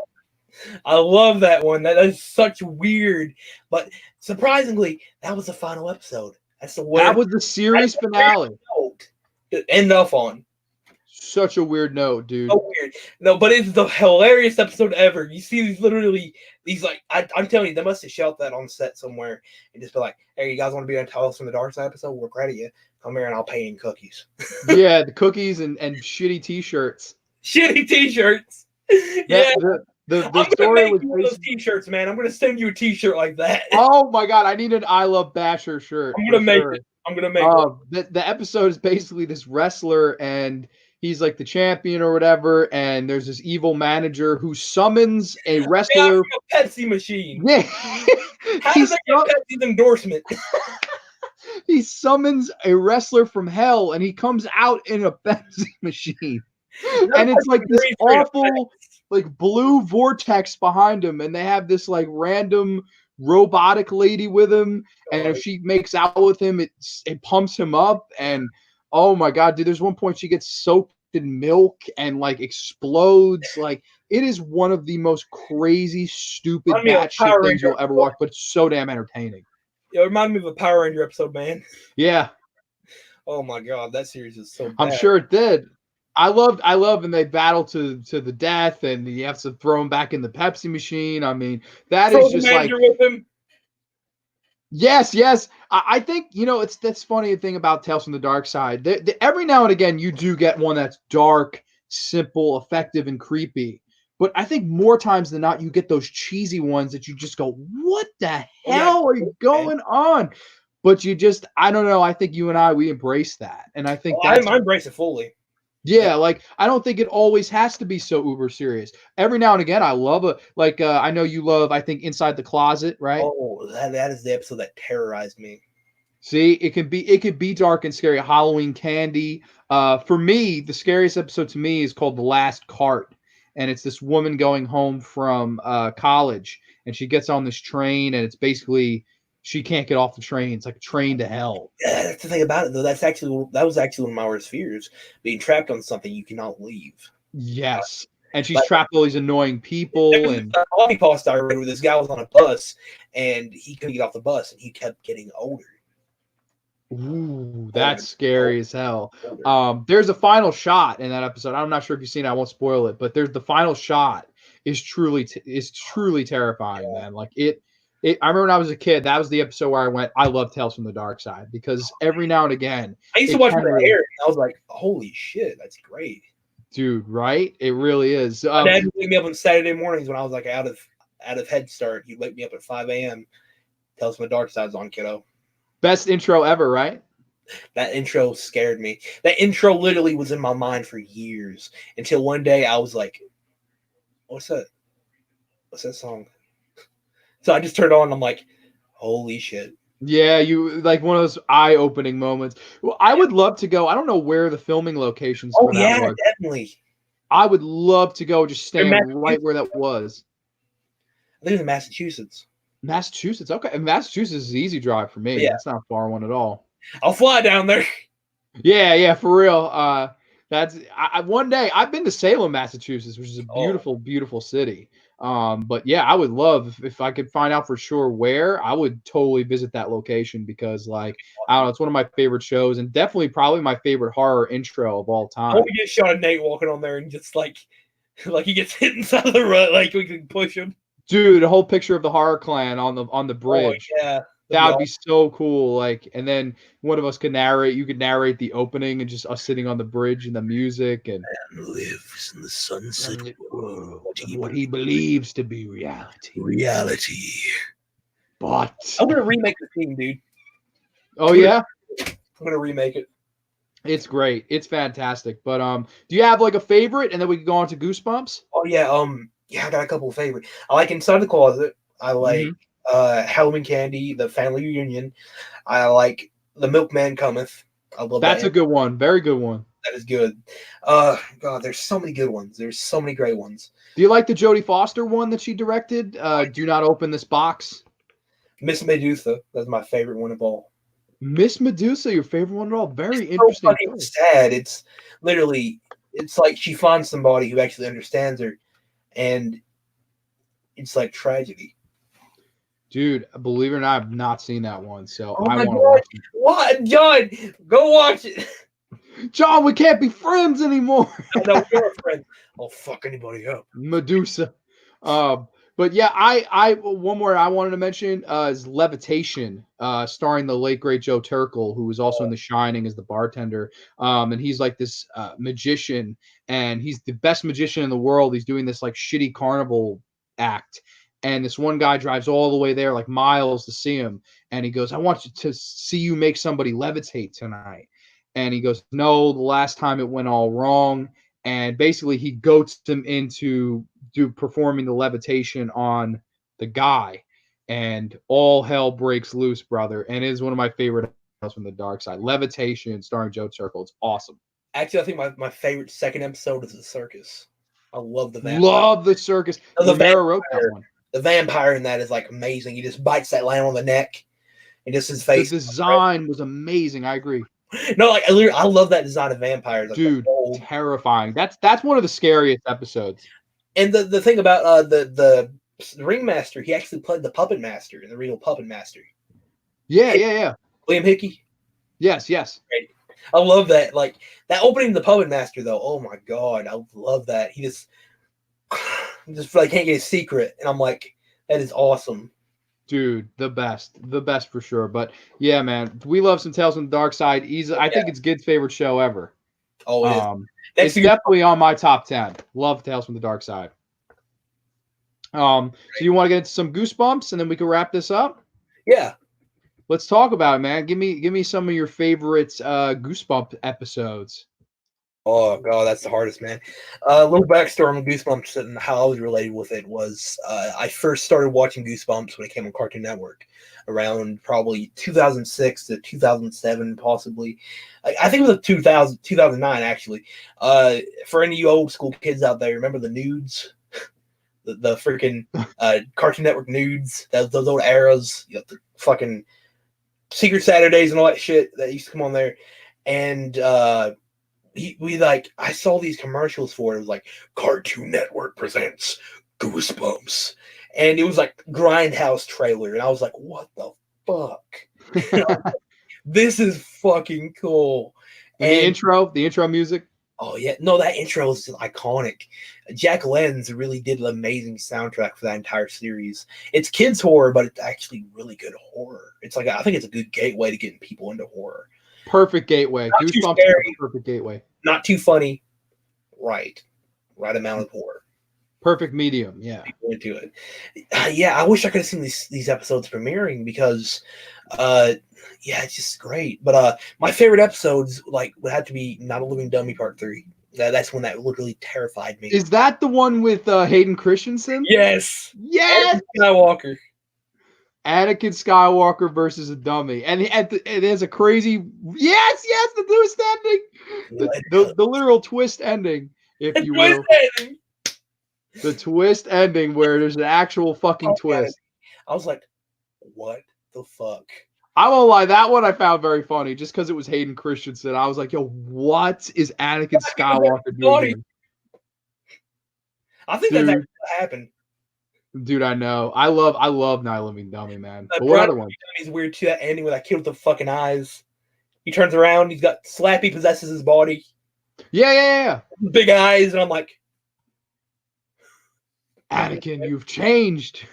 Speaker 2: I love that one. That is such weird, but surprisingly, that was the final episode.
Speaker 1: That was the series finale.
Speaker 2: To end off on.
Speaker 1: Such a weird note, dude.
Speaker 2: So weird. No, but it's the hilarious episode ever. You see these like I'm telling you, they must have shot that on set somewhere and just be like, "Hey, you guys want to be on Tales from the Dark Side episode? We're ready you. Come here and I'll pay you in cookies."
Speaker 1: Yeah, the cookies and shitty T-shirts.
Speaker 2: Shitty T-shirts. Yeah.
Speaker 1: The story was
Speaker 2: one of those T-shirts, man. I'm gonna send you a T-shirt like that.
Speaker 1: Oh my god, I need an I Love Basher shirt.
Speaker 2: I'm gonna make it. I'm gonna make it.
Speaker 1: The episode is basically this wrestler and he's like the champion or whatever, and there's this evil manager who summons a wrestler.
Speaker 2: A Pepsi machine.
Speaker 1: Yeah.
Speaker 2: How does that get Pepsi's endorsement?
Speaker 1: He summons a wrestler from hell and he comes out in a Pepsi machine. And it's like this awful like blue vortex behind him, and they have this like random robotic lady with him, and if she makes out with him, it pumps him up. And oh my god, dude, there's one point she gets soaked in milk and like explodes. Like it is one of the most crazy, stupid batshit things you'll ever watch, but it's so damn entertaining.
Speaker 2: It reminded me of a Power Ranger episode, man.
Speaker 1: Yeah.
Speaker 2: Oh my god, that series is so bad.
Speaker 1: I'm sure it did. I love, and they battle to the death, and you have to throw him back in the Pepsi machine. I mean, that is just like
Speaker 2: with him.
Speaker 1: Yes. I think that's funny thing about Tales from the Dark Side. Every now and again, you do get one that's dark, simple, effective, and creepy. But I think more times than not, you get those cheesy ones that you just go, "What the hell are you going on?" But I don't know. I think you and we embrace that, and I think
Speaker 2: I embrace it fully.
Speaker 1: Yeah, like I don't think it always has to be so uber serious. Every now and again, I love I know you love, I think, Inside the Closet, right?
Speaker 2: Oh, that is the episode that terrorized me.
Speaker 1: See, it could be dark and scary. Halloween Candy. For me, the scariest episode to me is called The Last Cart, and it's this woman going home from college, and she gets on this train, and it's basically she can't get off the train. It's like a train to hell.
Speaker 2: Yeah, that's the thing about it, though. That was actually one of my worst fears: being trapped on something you cannot leave.
Speaker 1: Yes, and she's trapped with all these annoying people. And
Speaker 2: a coffee post I read where this guy was on a bus and he couldn't get off the bus, and he kept getting older.
Speaker 1: Ooh, that's scary as hell. There's a final shot in that episode. I'm not sure if you've seen it. I won't spoil it, but there's the final shot is truly terrifying, man. Like I remember when I was a kid, that was the episode where I went, I love Tales from the Dark Side, because every now and again,
Speaker 2: I used to watch my hair, and I was like, holy shit, that's great.
Speaker 1: Dude, right? It really is.
Speaker 2: My dad would wake me up on Saturday mornings when I was like out of Head Start. He'd wake me up at 5 a.m. Tales from the Dark Side's on, kiddo.
Speaker 1: Best intro ever, right?
Speaker 2: That intro scared me. That intro literally was in my mind for years until one day I was like, what's that? What's that song? So I just turned on and I'm like, holy shit.
Speaker 1: Yeah, you like one of those eye-opening moments. Well, I would love to go. I don't know where the filming locations for that was.
Speaker 2: Definitely.
Speaker 1: I would love to go just stand right where that was.
Speaker 2: I think it's in Massachusetts.
Speaker 1: Massachusetts, okay. And Massachusetts is an easy drive for me. Yeah. It's not a far one at all.
Speaker 2: I'll fly down there.
Speaker 1: Yeah, for real. One day I've been to Salem, Massachusetts, which is a
Speaker 2: Oh,
Speaker 1: beautiful, beautiful city. But yeah, I would love if I could find out for sure where, I would totally visit that location because like I don't know, it's one of my favorite shows and definitely probably my favorite horror intro of all
Speaker 2: I want
Speaker 1: time.
Speaker 2: to get shot of Nate walking on there and just like he gets hit inside of the rut, like we can push him.
Speaker 1: Dude, a whole picture of the horror clan on the
Speaker 2: Oh
Speaker 1: bridge.
Speaker 2: yeah, that'd
Speaker 1: That
Speaker 2: be
Speaker 1: would be
Speaker 2: awesome.
Speaker 1: so cool. Like, and then one of us could narrate. You could narrate the opening and just us sitting on the bridge and the music
Speaker 2: Man lives in the sunset
Speaker 1: and
Speaker 2: world. What
Speaker 1: of
Speaker 2: he
Speaker 1: what he believes to be reality.
Speaker 2: reality.
Speaker 1: But
Speaker 2: I'm gonna remake the theme, dude.
Speaker 1: oh
Speaker 2: I'm gonna,
Speaker 1: yeah,
Speaker 2: I'm gonna remake it.
Speaker 1: it's great. It's fantastic. But do you have like a favorite, and then we can go on to Goosebumps?
Speaker 2: Oh yeah, yeah, I got a couple of favorite. I like Inside the Closet. I like
Speaker 1: Hmm.
Speaker 2: Halloween Candy, the Family Reunion. I like The Milkman Cometh. I love
Speaker 1: That's a
Speaker 2: that.
Speaker 1: good one. Very good one.
Speaker 2: That is good. God, there's so many good ones. There's so many great ones.
Speaker 1: Do you like the Jodie Foster one that she directed? Do not open this box.
Speaker 2: Miss Medusa. That's my favorite one of all.
Speaker 1: Miss Medusa, your favorite one at all? Very
Speaker 2: So
Speaker 1: interesting
Speaker 2: fucking
Speaker 1: choice.
Speaker 2: sad. It's literally, it's like she finds somebody who actually understands her, and it's like tragedy.
Speaker 1: Dude, believe it or not, I've not seen that one, so
Speaker 2: Oh
Speaker 1: I
Speaker 2: my
Speaker 1: want to
Speaker 2: god!
Speaker 1: watch it.
Speaker 2: What, John? Go watch it.
Speaker 1: John, we can't be friends anymore.
Speaker 2: I know we're friends. I'll fuck anybody up.
Speaker 1: Medusa. Um, but yeah, I one more I wanted to mention is Levitation, starring the late great Joe Turkel, who was also in The Shining as the bartender. And he's like this magician, and he's the best magician in the world. He's doing this like shitty carnival act. And this one guy drives all the way there, like miles, to see him. And he goes, I want you to see you make somebody levitate tonight. And he goes, no, the last time it went all wrong. And basically, he goats him into performing the levitation on the guy. And all hell breaks loose, brother. And it is one of my favorite episodes from the dark side. Levitation, starring Joe Turkel. It's awesome.
Speaker 2: Actually, I think my favorite second episode is the circus. I love the vampire.
Speaker 1: Love the circus.
Speaker 2: Oh, the
Speaker 1: Romero wrote that
Speaker 2: vampire.
Speaker 1: one.
Speaker 2: The vampire in that is like amazing. He just bites that lamb on the neck, and just his
Speaker 1: The
Speaker 2: face.
Speaker 1: design was amazing. I agree.
Speaker 2: No, like I love that design of vampires, like the
Speaker 1: Dude,
Speaker 2: old.
Speaker 1: terrifying. That's one of the scariest episodes.
Speaker 2: And the thing about the ringmaster, he actually played the puppet master in the real Puppet Master.
Speaker 1: Yeah, yeah, yeah.
Speaker 2: William Hickey.
Speaker 1: Yes, yes.
Speaker 2: Great. I love that. Like that opening, the Puppet Master, though. Oh my god, I love that. He just like can't get a secret, and I'm like, that is awesome.
Speaker 1: Dude, the best for sure. But yeah, man, we love some Tales from the Dark Side. Easy, I think it's Gid's favorite show ever.
Speaker 2: Oh, it is.
Speaker 1: It's definitely on my top 10. Love Tales from the Dark Side. So you want to get into some Goosebumps, and then we can wrap this up?
Speaker 2: Yeah.
Speaker 1: Let's talk about it, man. Give me some of your favorite Goosebump episodes.
Speaker 2: Oh god, that's the hardest, man. A little backstory on Goosebumps and how I was related with it was I first started watching Goosebumps when it came on Cartoon Network around probably 2006 to 2007, possibly. I think it was like 2009, actually. For any of you old school kids out there, remember the nudes? The freaking Cartoon Network nudes, those old eras, you know, the fucking Secret Saturdays and all that shit that used to come on there. And I saw these commercials for it. It was like Cartoon Network presents Goosebumps, and it was like Grindhouse trailer, and I was like, "What the fuck? This is fucking cool."
Speaker 1: And the intro music.
Speaker 2: Oh yeah, no, that intro is iconic. Jack Lenz really did an amazing soundtrack for that entire series. It's kids horror, but it's actually really good horror. It's like I think it's a good gateway to getting people into horror.
Speaker 1: Perfect gateway.
Speaker 2: Not too
Speaker 1: Goosebumps
Speaker 2: scary,
Speaker 1: perfect gateway.
Speaker 2: not too funny, right amount of horror.
Speaker 1: Perfect medium, yeah.
Speaker 2: Into it. Yeah, I wish I could have seen these episodes premiering because, yeah, it's just great. But my favorite episodes would have to be Not a Living Dummy Part 3. That's one that literally terrified me.
Speaker 1: Is that the one with Hayden Christensen?
Speaker 2: Yes,
Speaker 1: Yes.
Speaker 2: Skywalker.
Speaker 1: Anakin Skywalker versus a dummy, and it has a crazy yes, the twist ending, the literal twist ending, if you will. The twist ending where there's an actual fucking twist.
Speaker 2: I was like, what the fuck?
Speaker 1: I won't lie, that one I found very funny just because it was Hayden Christensen. I was like, yo, what is Anakin Skywalker doing here?
Speaker 2: I think that's
Speaker 1: Dude,
Speaker 2: actually what happened.
Speaker 1: dude, I know. I love Night Living Dummy, man. But what
Speaker 2: Grande
Speaker 1: other one?
Speaker 2: is weird too. That ending with that kid with the fucking eyes. He turns around. He's got Slappy possesses his body.
Speaker 1: Yeah.
Speaker 2: Big eyes, and I'm like,
Speaker 1: Anakin, you've changed.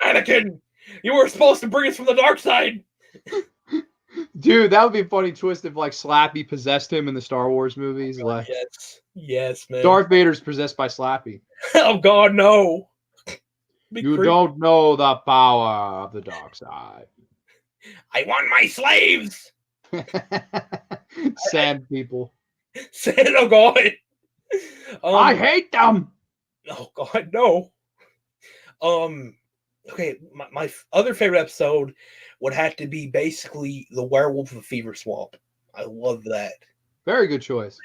Speaker 2: Anakin, you were supposed to bring us from the dark side.
Speaker 1: Dude, that would be a funny twist if like Slappy possessed him in the Star Wars movies. Like
Speaker 2: Yes, man.
Speaker 1: Darth Vader's possessed by Slappy.
Speaker 2: Oh God, no.
Speaker 1: You don't know the power of the dark side.
Speaker 2: I want my slaves.
Speaker 1: Sand people.
Speaker 2: Oh God.
Speaker 1: I hate them.
Speaker 2: Oh God, no. Okay, my other favorite episode would have to be basically the Werewolf of Fever Swamp. I love that.
Speaker 1: Very good choice.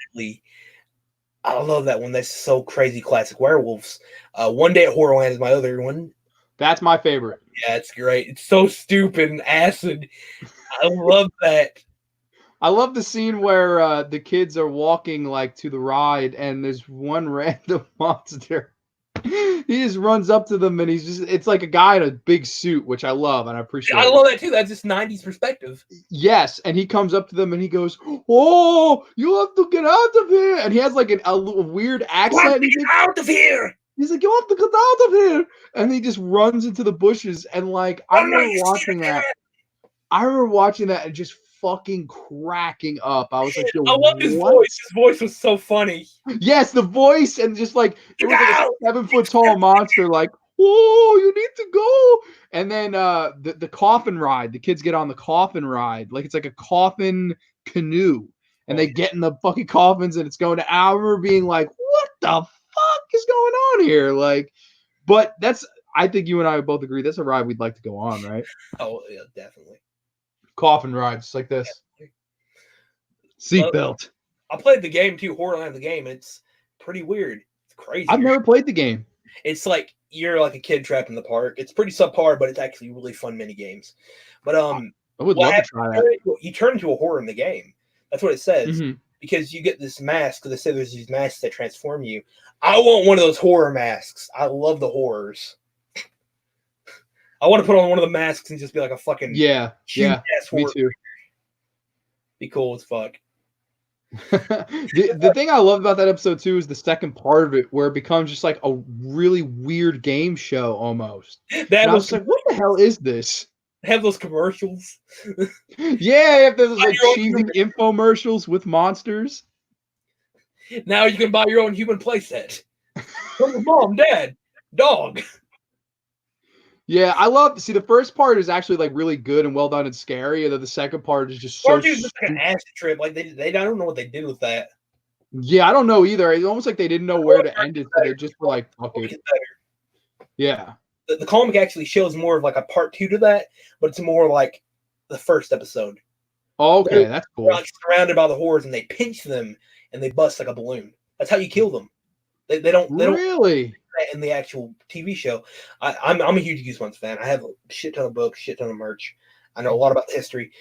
Speaker 2: I love that one. That's so crazy classic werewolves. One Day at Horrorland is my other one.
Speaker 1: That's my favorite.
Speaker 2: Yeah, it's great. It's so stupid and acid. I love that.
Speaker 1: I love the scene where the kids are walking like to the ride and there's one random monster. He just runs up to them and it's like a guy in a big suit, which I love and I appreciate.
Speaker 2: I love that too. That's just 90s perspective.
Speaker 1: Yes, and he comes up to them and he goes, "Oh, you have to get out of here!" And he has like a weird accent.
Speaker 2: Get out of here!
Speaker 1: He's like, "You have to get out of here!" And he just runs into the bushes. And like, I remember watching that and just fucking cracking up. I was like, "Yo,
Speaker 2: I love his voice. His voice was so funny.
Speaker 1: Yes, the voice and just like it was like a 7-foot tall monster. Like, "Oh, you need to go!" And then the coffin ride. The kids get on the coffin ride. Like it's like a coffin canoe, and they get in the fucking coffins, and it's going to. I remember being like, "What the fuck is going on here?" Like, but I think you and I both agree that's a ride we'd like to go on, right?
Speaker 2: Oh yeah, definitely.
Speaker 1: Coffin rides like this. Seatbelt.
Speaker 2: I played the game too, Horrorland the game. It's pretty weird. It's crazy.
Speaker 1: I've never played the game.
Speaker 2: It's like you're like a kid trapped in the park. It's pretty subpar, but it's actually really fun mini games. But
Speaker 1: I would love to try that.
Speaker 2: You turn into a horror in the game. That's what it says. Mm-hmm. Because you get this mask. They say there's these masks that transform you. I want one of those horror masks. I love the horrors. I want to put on one of the masks and just be like a fucking
Speaker 1: yeah. Me too.
Speaker 2: Be cool as fuck.
Speaker 1: the thing I love about that episode too is the second part of it, where it becomes just like a really weird game show almost. I was like, what the hell is this?
Speaker 2: Have those commercials.
Speaker 1: Yeah, if there's like cheesy infomercials with monsters.
Speaker 2: Now you can buy your own human playset. From your mom, dad, dog.
Speaker 1: Yeah, I love. See, the first part is actually like really good and well done and scary, and then the second part is just so.
Speaker 2: Just like an acid trip. Like they don't know what they did with that.
Speaker 1: Yeah, I don't know either. It's almost like they didn't know where to end it, so they just were like, "Fuck it." Yeah.
Speaker 2: The comic actually shows more of like a part 2 to that, but it's more like the first episode.
Speaker 1: Okay, that's cool.
Speaker 2: They're like surrounded by the horrors, and they pinch them and they bust like a balloon. That's how you kill them. They don't
Speaker 1: really.
Speaker 2: In the actual TV show. I'm a huge Goosebumps fan. I have a shit ton of books, shit ton of merch. I know a lot about the history.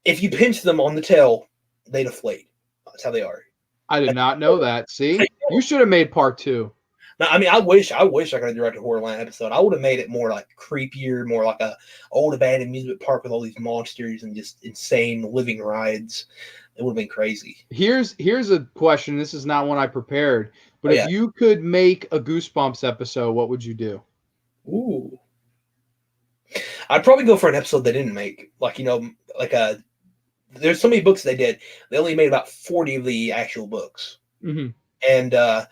Speaker 2: If you pinch them on the tail, they deflate. That's how they are.
Speaker 1: I did not know that. See, you should have made part 2.
Speaker 2: Now, I mean, I wish I could have directed a Horrorland episode. I would have made it more like creepier, more like a old abandoned amusement park with all these monsters and just insane living rides. It would have been crazy.
Speaker 1: Here's a question. This is not one I prepared, but if you could make a Goosebumps episode, what would you do?
Speaker 2: Ooh, I'd probably go for an episode they didn't make. Like, there's so many books they did. They only made about 40 of the actual books.
Speaker 1: Mm-hmm.
Speaker 2: And to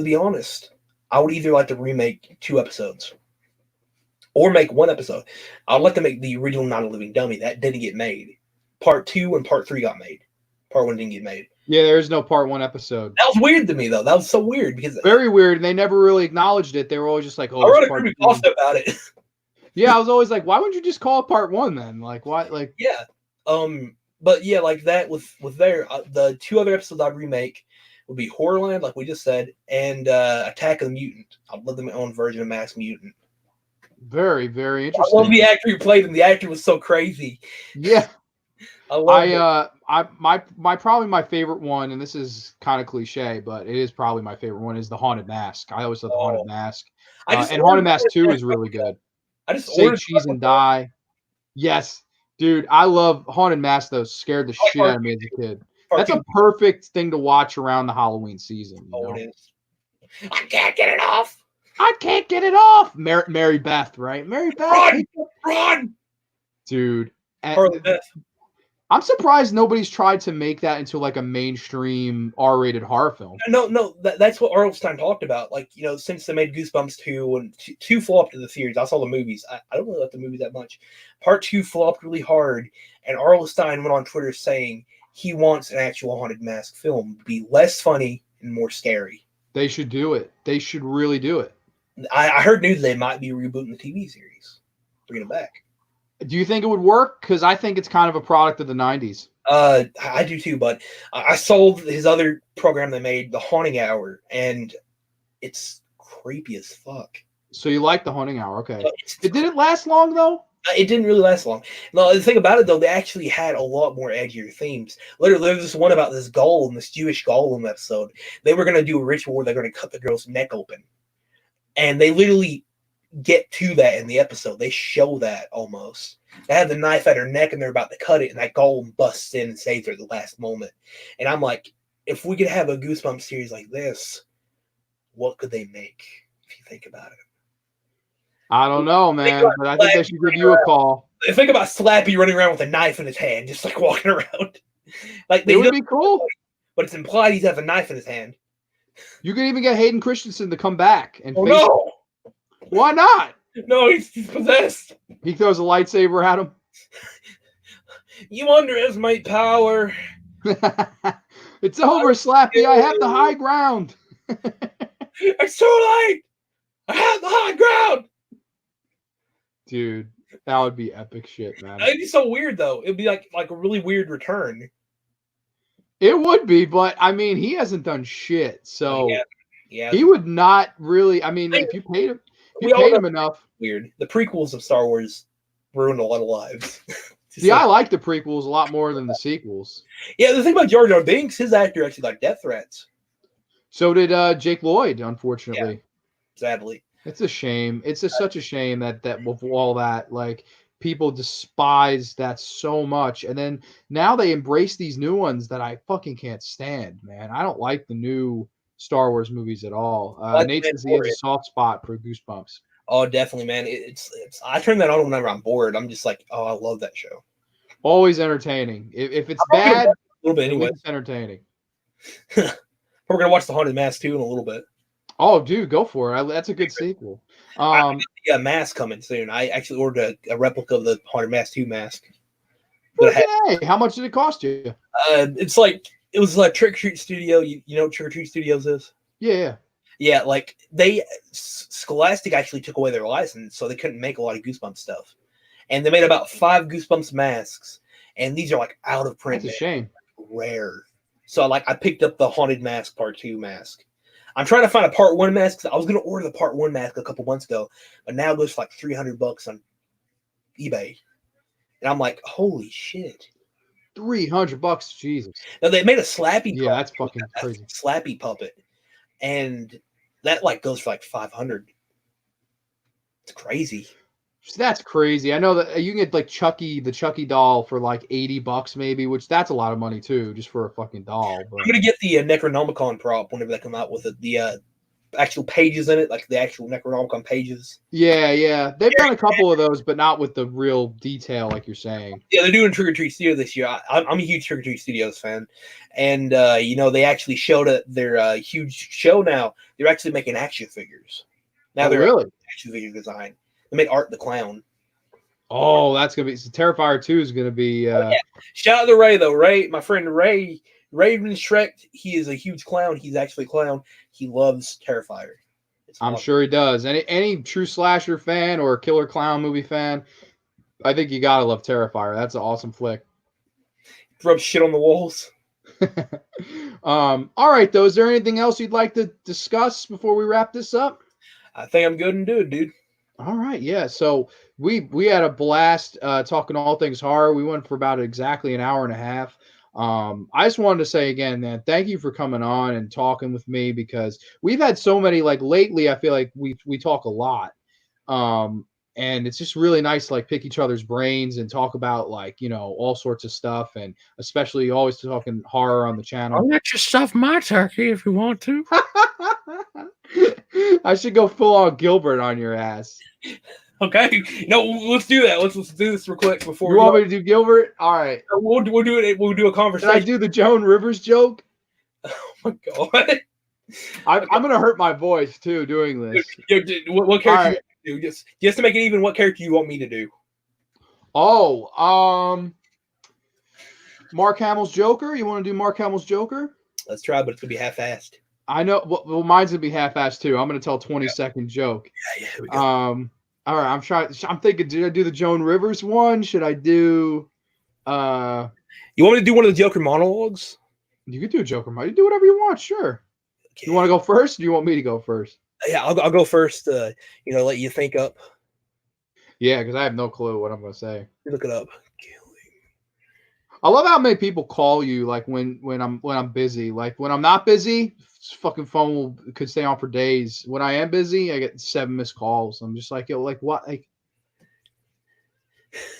Speaker 2: be honest, I would either like to remake 2 episodes or make 1 episode. I'd like to make the original Not a Living Dummy. That didn't get made. Part 2 and Part 3 got made. Part 1 didn't get made.
Speaker 1: Yeah, there is no Part 1 episode.
Speaker 2: That was weird to me, though. That was so weird because
Speaker 1: very weird, and they never really acknowledged it. They were always just like, "Oh,
Speaker 2: I wrote a pretty post about it."
Speaker 1: Yeah, I was always like, "Why wouldn't you just call it Part 1 then? Like, why?" Like,
Speaker 2: yeah, but yeah, like that with the 2 other episodes I'd remake would be Horrorland, like we just said, and Attack of the Mutant. I'd love them my own version of Mass Mutant.
Speaker 1: Very, very
Speaker 2: I love
Speaker 1: interesting.
Speaker 2: the actor who played him. The actor was so crazy.
Speaker 1: Yeah.
Speaker 2: I love it.
Speaker 1: My probably my favorite one, and this is kind of cliche, but it is probably my favorite one, is the Haunted Mask. I always thought the
Speaker 2: Oh,
Speaker 1: Haunted Mask.
Speaker 2: I just
Speaker 1: And
Speaker 2: ordered
Speaker 1: Haunted
Speaker 2: the
Speaker 1: Mask
Speaker 2: Haunted
Speaker 1: 2
Speaker 2: Mask
Speaker 1: is really good.
Speaker 2: I just
Speaker 1: Say
Speaker 2: ordered
Speaker 1: cheese
Speaker 2: the
Speaker 1: and die. Yes, dude, I love Haunted Mask though. Scared the
Speaker 2: I like
Speaker 1: shit out
Speaker 2: part
Speaker 1: of me as
Speaker 2: two.
Speaker 1: a kid.
Speaker 2: Part
Speaker 1: That's
Speaker 2: two.
Speaker 1: a perfect thing to watch around the Halloween season, you
Speaker 2: Oh, it
Speaker 1: know.
Speaker 2: is. I can't get it off.
Speaker 1: I can't get it off. Mary Beth, right? Mary Beth,
Speaker 2: Run, run.
Speaker 1: dude.
Speaker 2: Harley Beth.
Speaker 1: I'm surprised nobody's tried to make that into like a mainstream R-rated horror film.
Speaker 2: No, that's what Arlstein talked about. Like, since they made Goosebumps 2 and 2 flopped in the theaters, I saw the movies. I don't really like the movies that much. Part 2 flopped really hard, and Arlstein went on Twitter saying he wants an actual Haunted Mask film to be less funny and more scary.
Speaker 1: They should do it. They should really do it.
Speaker 2: I heard news they might be rebooting the TV series, bringing it back.
Speaker 1: Do you think it would work? Because I think it's kind of a product of the 90s.
Speaker 2: I do too, but I saw his other program they made, The Haunting Hour, and it's creepy as fuck.
Speaker 1: So you like the Haunting Hour? Okay. Did it last long though?
Speaker 2: It didn't really last long. No, the thing about it though, they actually had a lot more edgier themes. Literally, there's this one about this golem, this Jewish golem episode. They were gonna do a ritual where they're gonna cut the girl's neck open, and they literally get to that in the episode. They show that almost. They have the knife at her neck and they're about to cut it, and that golem busts in and saves her at the last moment. And I'm like, if we could have a Goosebumps series like this, what could they make if you think about it?
Speaker 1: I don't know, man, but I think they should give you a call.
Speaker 2: Think about Slappy running around with a knife in his hand, just like walking around. Like
Speaker 1: It would be cool.
Speaker 2: But it's implied he's have a knife in his hand.
Speaker 1: You could even get Hayden Christensen to come back and face
Speaker 2: no!
Speaker 1: him. Why not?
Speaker 2: No, he's possessed.
Speaker 1: He throws a lightsaber at him.
Speaker 2: You underestimate power.
Speaker 1: It's over, Slappy. I have the high ground.
Speaker 2: It's too late. I have the high ground.
Speaker 1: Dude, that would be epic shit, man.
Speaker 2: It'd be so weird though. It'd be like a really weird return.
Speaker 1: It would be, but I mean, he hasn't done shit, so
Speaker 2: yeah.
Speaker 1: He would not really. I mean, if you paid him enough.
Speaker 2: Weird. The prequels of Star Wars ruined a lot of lives.
Speaker 1: See, I like the prequels a lot more than the sequels.
Speaker 2: Yeah, the thing about Jar Jar Binks, his actor actually got death threats.
Speaker 1: So did Jake Lloyd, unfortunately.
Speaker 2: Yeah, sadly.
Speaker 1: It's a shame. It's just such a shame that with all that, like, people despise that so much. And then now they embrace these new ones that I fucking can't stand, man. I don't like the new Star Wars movies at all. Nate says he has a soft spot for Goosebumps.
Speaker 2: Oh, definitely, man. It's I turn that on whenever I'm bored. I'm just like, oh, I love that show.
Speaker 1: Always entertaining. If it's bad,
Speaker 2: a little bit anyway.
Speaker 1: It's entertaining.
Speaker 2: We're gonna watch The Haunted Mask 2 in a little bit.
Speaker 1: Oh, dude, go for it. That's a good sequel.
Speaker 2: I got mask coming soon. I actually ordered a replica of the Haunted Mask 2 mask.
Speaker 1: Hey, how much did it cost you?
Speaker 2: It's like it was like Trick or Treat Studio. You know what Trick or Treat Studios is?
Speaker 1: Yeah.
Speaker 2: Yeah, like Scholastic actually took away their license, so they couldn't make a lot of Goosebumps stuff. And they made about 5 Goosebumps masks, and these are like out of print.
Speaker 1: That's a shame.
Speaker 2: Rare. So I picked up the Haunted Mask Part 2 mask. I'm trying to find a Part 1 mask. I was going to order the Part 1 mask a couple months ago, but now it goes for like $300 on eBay. And I'm like, holy shit.
Speaker 1: $300, Jesus.
Speaker 2: Now they made a Slappy.
Speaker 1: Yeah, that's fucking crazy.
Speaker 2: Slappy puppet, and that like goes for like $500. It's crazy.
Speaker 1: That's crazy. I know that you can get like the Chucky doll for like $80 maybe, which that's a lot of money too, just for a fucking doll. But...
Speaker 2: I'm gonna get the Necronomicon prop whenever they come out with it. The actual pages in it, like the actual Necronomicon pages.
Speaker 1: Yeah. They've done a couple of those, but not with the real detail, like you're saying.
Speaker 2: Yeah, they're doing Trick or Treat Studio this year. I'm a huge Trick or Treat Studios fan, and they actually showed their huge show now. They're actually making action figures. Now they're
Speaker 1: really
Speaker 2: action figure design. They made Art the Clown.
Speaker 1: Oh, that's gonna be Terrifier 2 is gonna be.
Speaker 2: Yeah. Shout out to Ray though. Ray, my friend Ray. Raven Shrek, he is a huge clown. He's actually a clown. He loves Terrifier.
Speaker 1: I'm sure he does. Any true slasher fan or killer clown movie fan, I think you gotta love Terrifier. That's an awesome flick.
Speaker 2: Rub shit on the walls.
Speaker 1: All right, though. Is there anything else you'd like to discuss before we wrap this up?
Speaker 2: I think I'm good and good, dude.
Speaker 1: All right, yeah. So we had a blast talking all things horror. We went for about exactly an hour and a half. I just wanted to say again, man, thank you for coming on and talking with me because we've had so many like lately. I feel like we talk a lot, um, and it's just really nice to like pick each other's brains and talk about like all sorts of stuff, and especially always talking horror on the
Speaker 3: I'll
Speaker 1: channel.
Speaker 3: let you stuff my turkey if you want to.
Speaker 1: I should go full on Gilbert on your ass.
Speaker 2: Okay, no, let's do that. Let's do this real quick before
Speaker 1: You want me to do Gilbert? All right.
Speaker 2: we'll do it. We'll do a
Speaker 1: Can I
Speaker 2: conversation.
Speaker 1: do the Joan Rivers joke?
Speaker 2: Oh my god!
Speaker 1: I'm gonna hurt my voice too doing this.
Speaker 2: What character you want to do? Just to make it even, what character you want me to do?
Speaker 1: Oh, Mark Hamill's Joker. You want to do Mark Hamill's Joker?
Speaker 2: Let's try, but it's gonna be half-assed.
Speaker 1: I know. Well, mine's gonna be half-assed too. I'm gonna tell a 20-second joke.
Speaker 2: Yeah, here we go.
Speaker 1: All right. I'm thinking. Did I do the Joan Rivers one? Should I do?
Speaker 2: You want me to do one of the Joker monologues?
Speaker 1: You could do a Joker. You do whatever you want. Sure.
Speaker 2: Okay.
Speaker 1: You want to go first? Or do you want me to go first?
Speaker 2: Yeah, I'll go first. Let you think up.
Speaker 1: Yeah, because I have no clue what I'm gonna say.
Speaker 2: Look it up.
Speaker 1: I love how many people call you like when I'm busy. Like when I'm not busy, fucking phone could stay on for days. When I am busy, I get 7 missed calls. I'm just like, yo, like what? Like,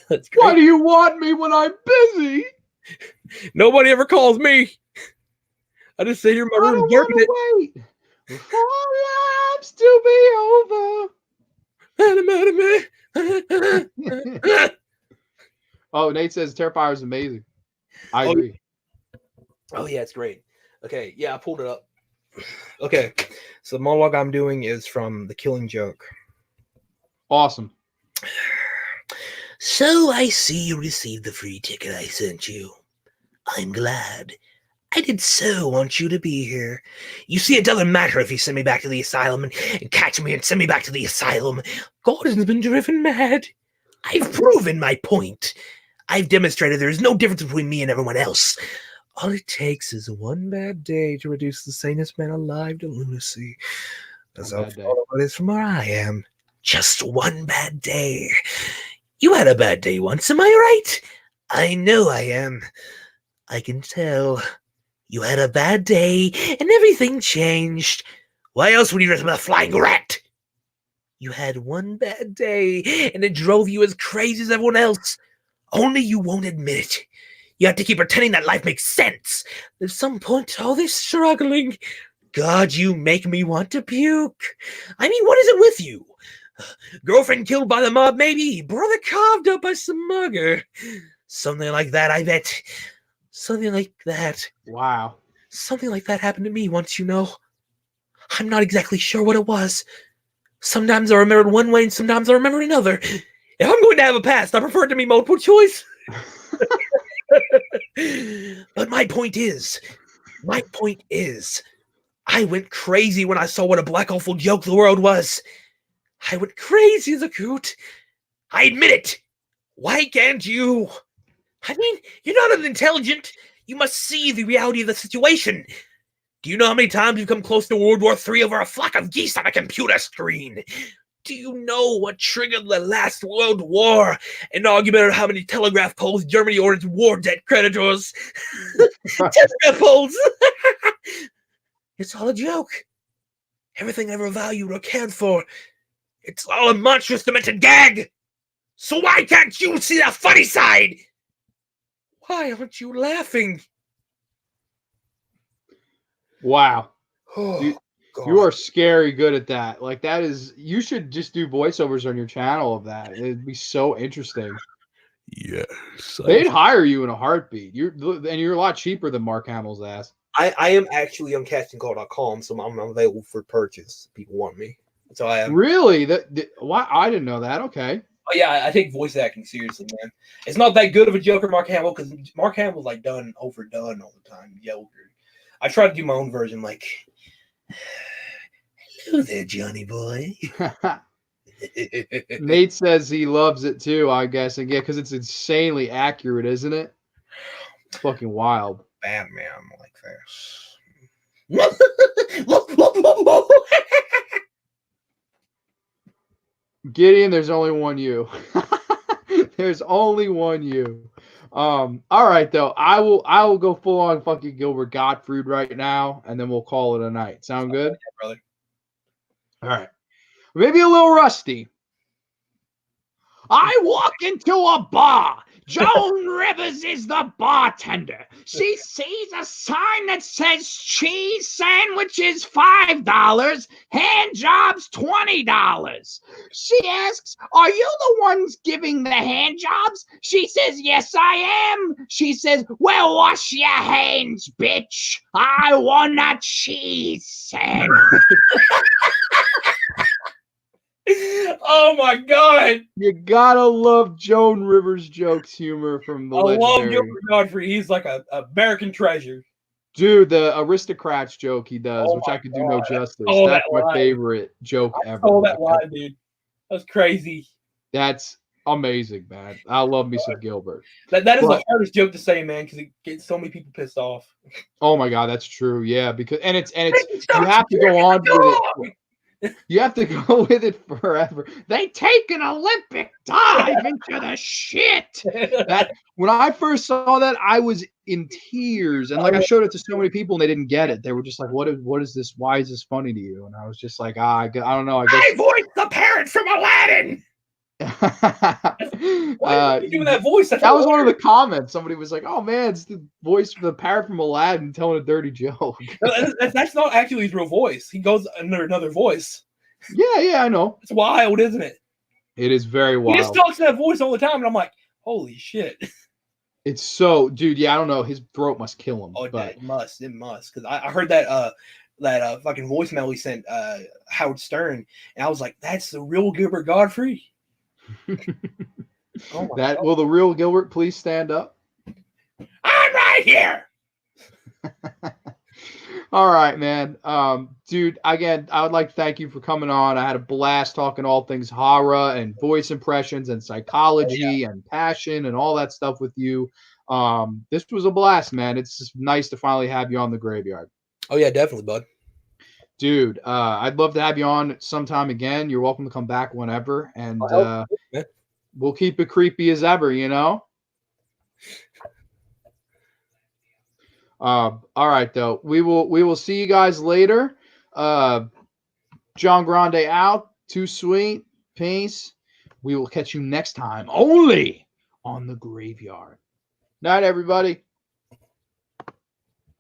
Speaker 2: That's great.
Speaker 1: why do you want me when I'm busy?
Speaker 2: Nobody ever calls me. I just sit here in my room jerking it.
Speaker 1: Wait for lives to be over. Oh, Nate says Terrifier is amazing. I agree.
Speaker 2: Oh yeah, it's great. Okay, yeah, I pulled it up. Okay, so the monologue I'm doing is from The Killing Joke.
Speaker 1: Awesome.
Speaker 4: So I see you received the free ticket I sent you. I'm glad. I did so want you to be here. You see, it doesn't matter if you send me back to the asylum and catch me and send me back to the asylum. Gordon's been driven mad. I've proven my point. I've demonstrated there is no difference between me and everyone else. All it takes is one bad day to reduce the sanest man alive to lunacy. That's how it is from where I am. Just one bad day. You had a bad day once, am I right? I know I am. I can tell. You had a bad day, and everything changed. Why else would you dress up as a flying rat? You had one bad day, and it drove you as crazy as everyone else. Only you won't admit it. You have to keep pretending that life makes sense. At some point, all this struggling... God, you make me want to puke. I mean, what is it with you? Girlfriend killed by the mob, maybe. Brother carved up by some mugger. Something like that, I bet. Something like that.
Speaker 1: Wow.
Speaker 4: Something like that happened to me once, you know. I'm not exactly sure what it was. Sometimes I remembered one way and sometimes I remember another. If I'm going to have a past, I prefer it to be multiple choice. But my point is, I went crazy when I saw what a black awful joke the world was. I went crazy as a coot. I admit it. Why can't you? I mean, you're not unintelligent. You must see the reality of the situation. Do you know how many times you've come close to World War III over a flock of geese on a computer screen? Do you know what triggered the last World War? An argument on how many telegraph poles Germany ordered war debt creditors. Telegraph poles! It's all a joke. Everything I ever valued or cared for, it's all a monstrous demented gag. So why can't you see the funny side? Why aren't you laughing?
Speaker 1: Wow.
Speaker 2: Oh,
Speaker 1: You are scary good at that. Like that is, you should just do voiceovers on your channel of that. It'd be so interesting.
Speaker 2: Yes.
Speaker 1: They'd hire you in a heartbeat. You're a lot cheaper than Mark Hamill's ass.
Speaker 2: I am actually on castingcall.com, so I'm available for purchase. People want me. So I am.
Speaker 1: Really? Why? I didn't know that. Okay.
Speaker 2: Oh, yeah, I take voice acting seriously, man. It's not that good of a Joker, Mark Hamill, because Mark Hamill's like overdone all the time. Joker. I try to do my own version, like, hello there, Johnny boy.
Speaker 1: Nate says he loves it too, I guess. And yeah, because it's insanely accurate, isn't it? It's fucking wild.
Speaker 2: Batman like this.
Speaker 1: Gideon, there's only one you. There's only one you. All right though. I will go full on fucking Gilbert Gottfried right now, and then we'll call it a night. Sound good?
Speaker 2: Yeah, brother.
Speaker 1: All right. Maybe a little rusty. I walk into a bar. Joan Rivers is the bartender. She sees a sign that says cheese sandwiches $5, hand jobs $20. She asks, "Are you the ones giving the hand jobs?" She says, "Yes, I am." She says, "Well, wash your hands, bitch. I want a cheese sandwich."
Speaker 2: Oh my god!
Speaker 1: You gotta love Joan Rivers' jokes humor from the
Speaker 2: I love
Speaker 1: legendary.
Speaker 2: Gilbert Godfrey. He's like a American treasure.
Speaker 1: Dude, the aristocrats joke he does,
Speaker 2: Oh
Speaker 1: which
Speaker 2: my
Speaker 1: I could do no
Speaker 2: God.
Speaker 1: justice.
Speaker 2: Oh,
Speaker 1: That's
Speaker 2: that
Speaker 1: my
Speaker 2: line.
Speaker 1: favorite joke
Speaker 2: I
Speaker 1: ever.
Speaker 2: saw that
Speaker 1: Like,
Speaker 2: line, dude. That's crazy.
Speaker 1: that's amazing, man. I love me some Gilbert.
Speaker 2: That is
Speaker 1: But-
Speaker 2: the hardest joke to say, man, because it gets so many people pissed off.
Speaker 1: Oh my god, that's true. Yeah, because and it's you have to go on with it. You have to go with it forever. They take an Olympic dive into the shit. That when I first saw that, I was in tears, and like I showed it to so many people, and they didn't get it. They were just like, "What is this? Why is this funny to you?" And I was just like, I don't know. I guess
Speaker 2: voiced the parrot from Aladdin. Why are you doing that voice?
Speaker 1: That was one of the comments. Somebody was like, "Oh man, it's the voice of the parrot from Aladdin telling a dirty joke."
Speaker 2: That's not actually his real voice. He goes under another voice.
Speaker 1: Yeah, I know.
Speaker 2: It's wild, isn't it?
Speaker 1: It is very
Speaker 2: He just
Speaker 1: wild.
Speaker 2: talks in that voice all the time, and I'm like, holy shit.
Speaker 1: It's so, dude. Yeah, I don't know. His throat must kill him.
Speaker 2: Oh,
Speaker 1: but
Speaker 2: it must, because I heard that fucking voicemail he sent Howard Stern, and I was like, that's the real Gilbert Godfrey. Oh my
Speaker 1: that
Speaker 2: God.
Speaker 1: will the real Gilbert please stand up?
Speaker 2: I'm right here.
Speaker 1: All right, man. Dude, again, I would like to thank you for coming on. I had a blast talking all things horror and voice impressions and psychology and passion and all that stuff with you. This was a blast, man. It's just nice to finally have you on the Graveyard.
Speaker 2: Oh yeah, definitely, bud.
Speaker 1: Dude, I'd love to have you on sometime again. You're welcome to come back whenever, and we'll keep it creepy as ever, you know? All right, though. We will see you guys later. John Grande out. Too sweet. Peace. We will catch you next time only on the Graveyard. Night, everybody.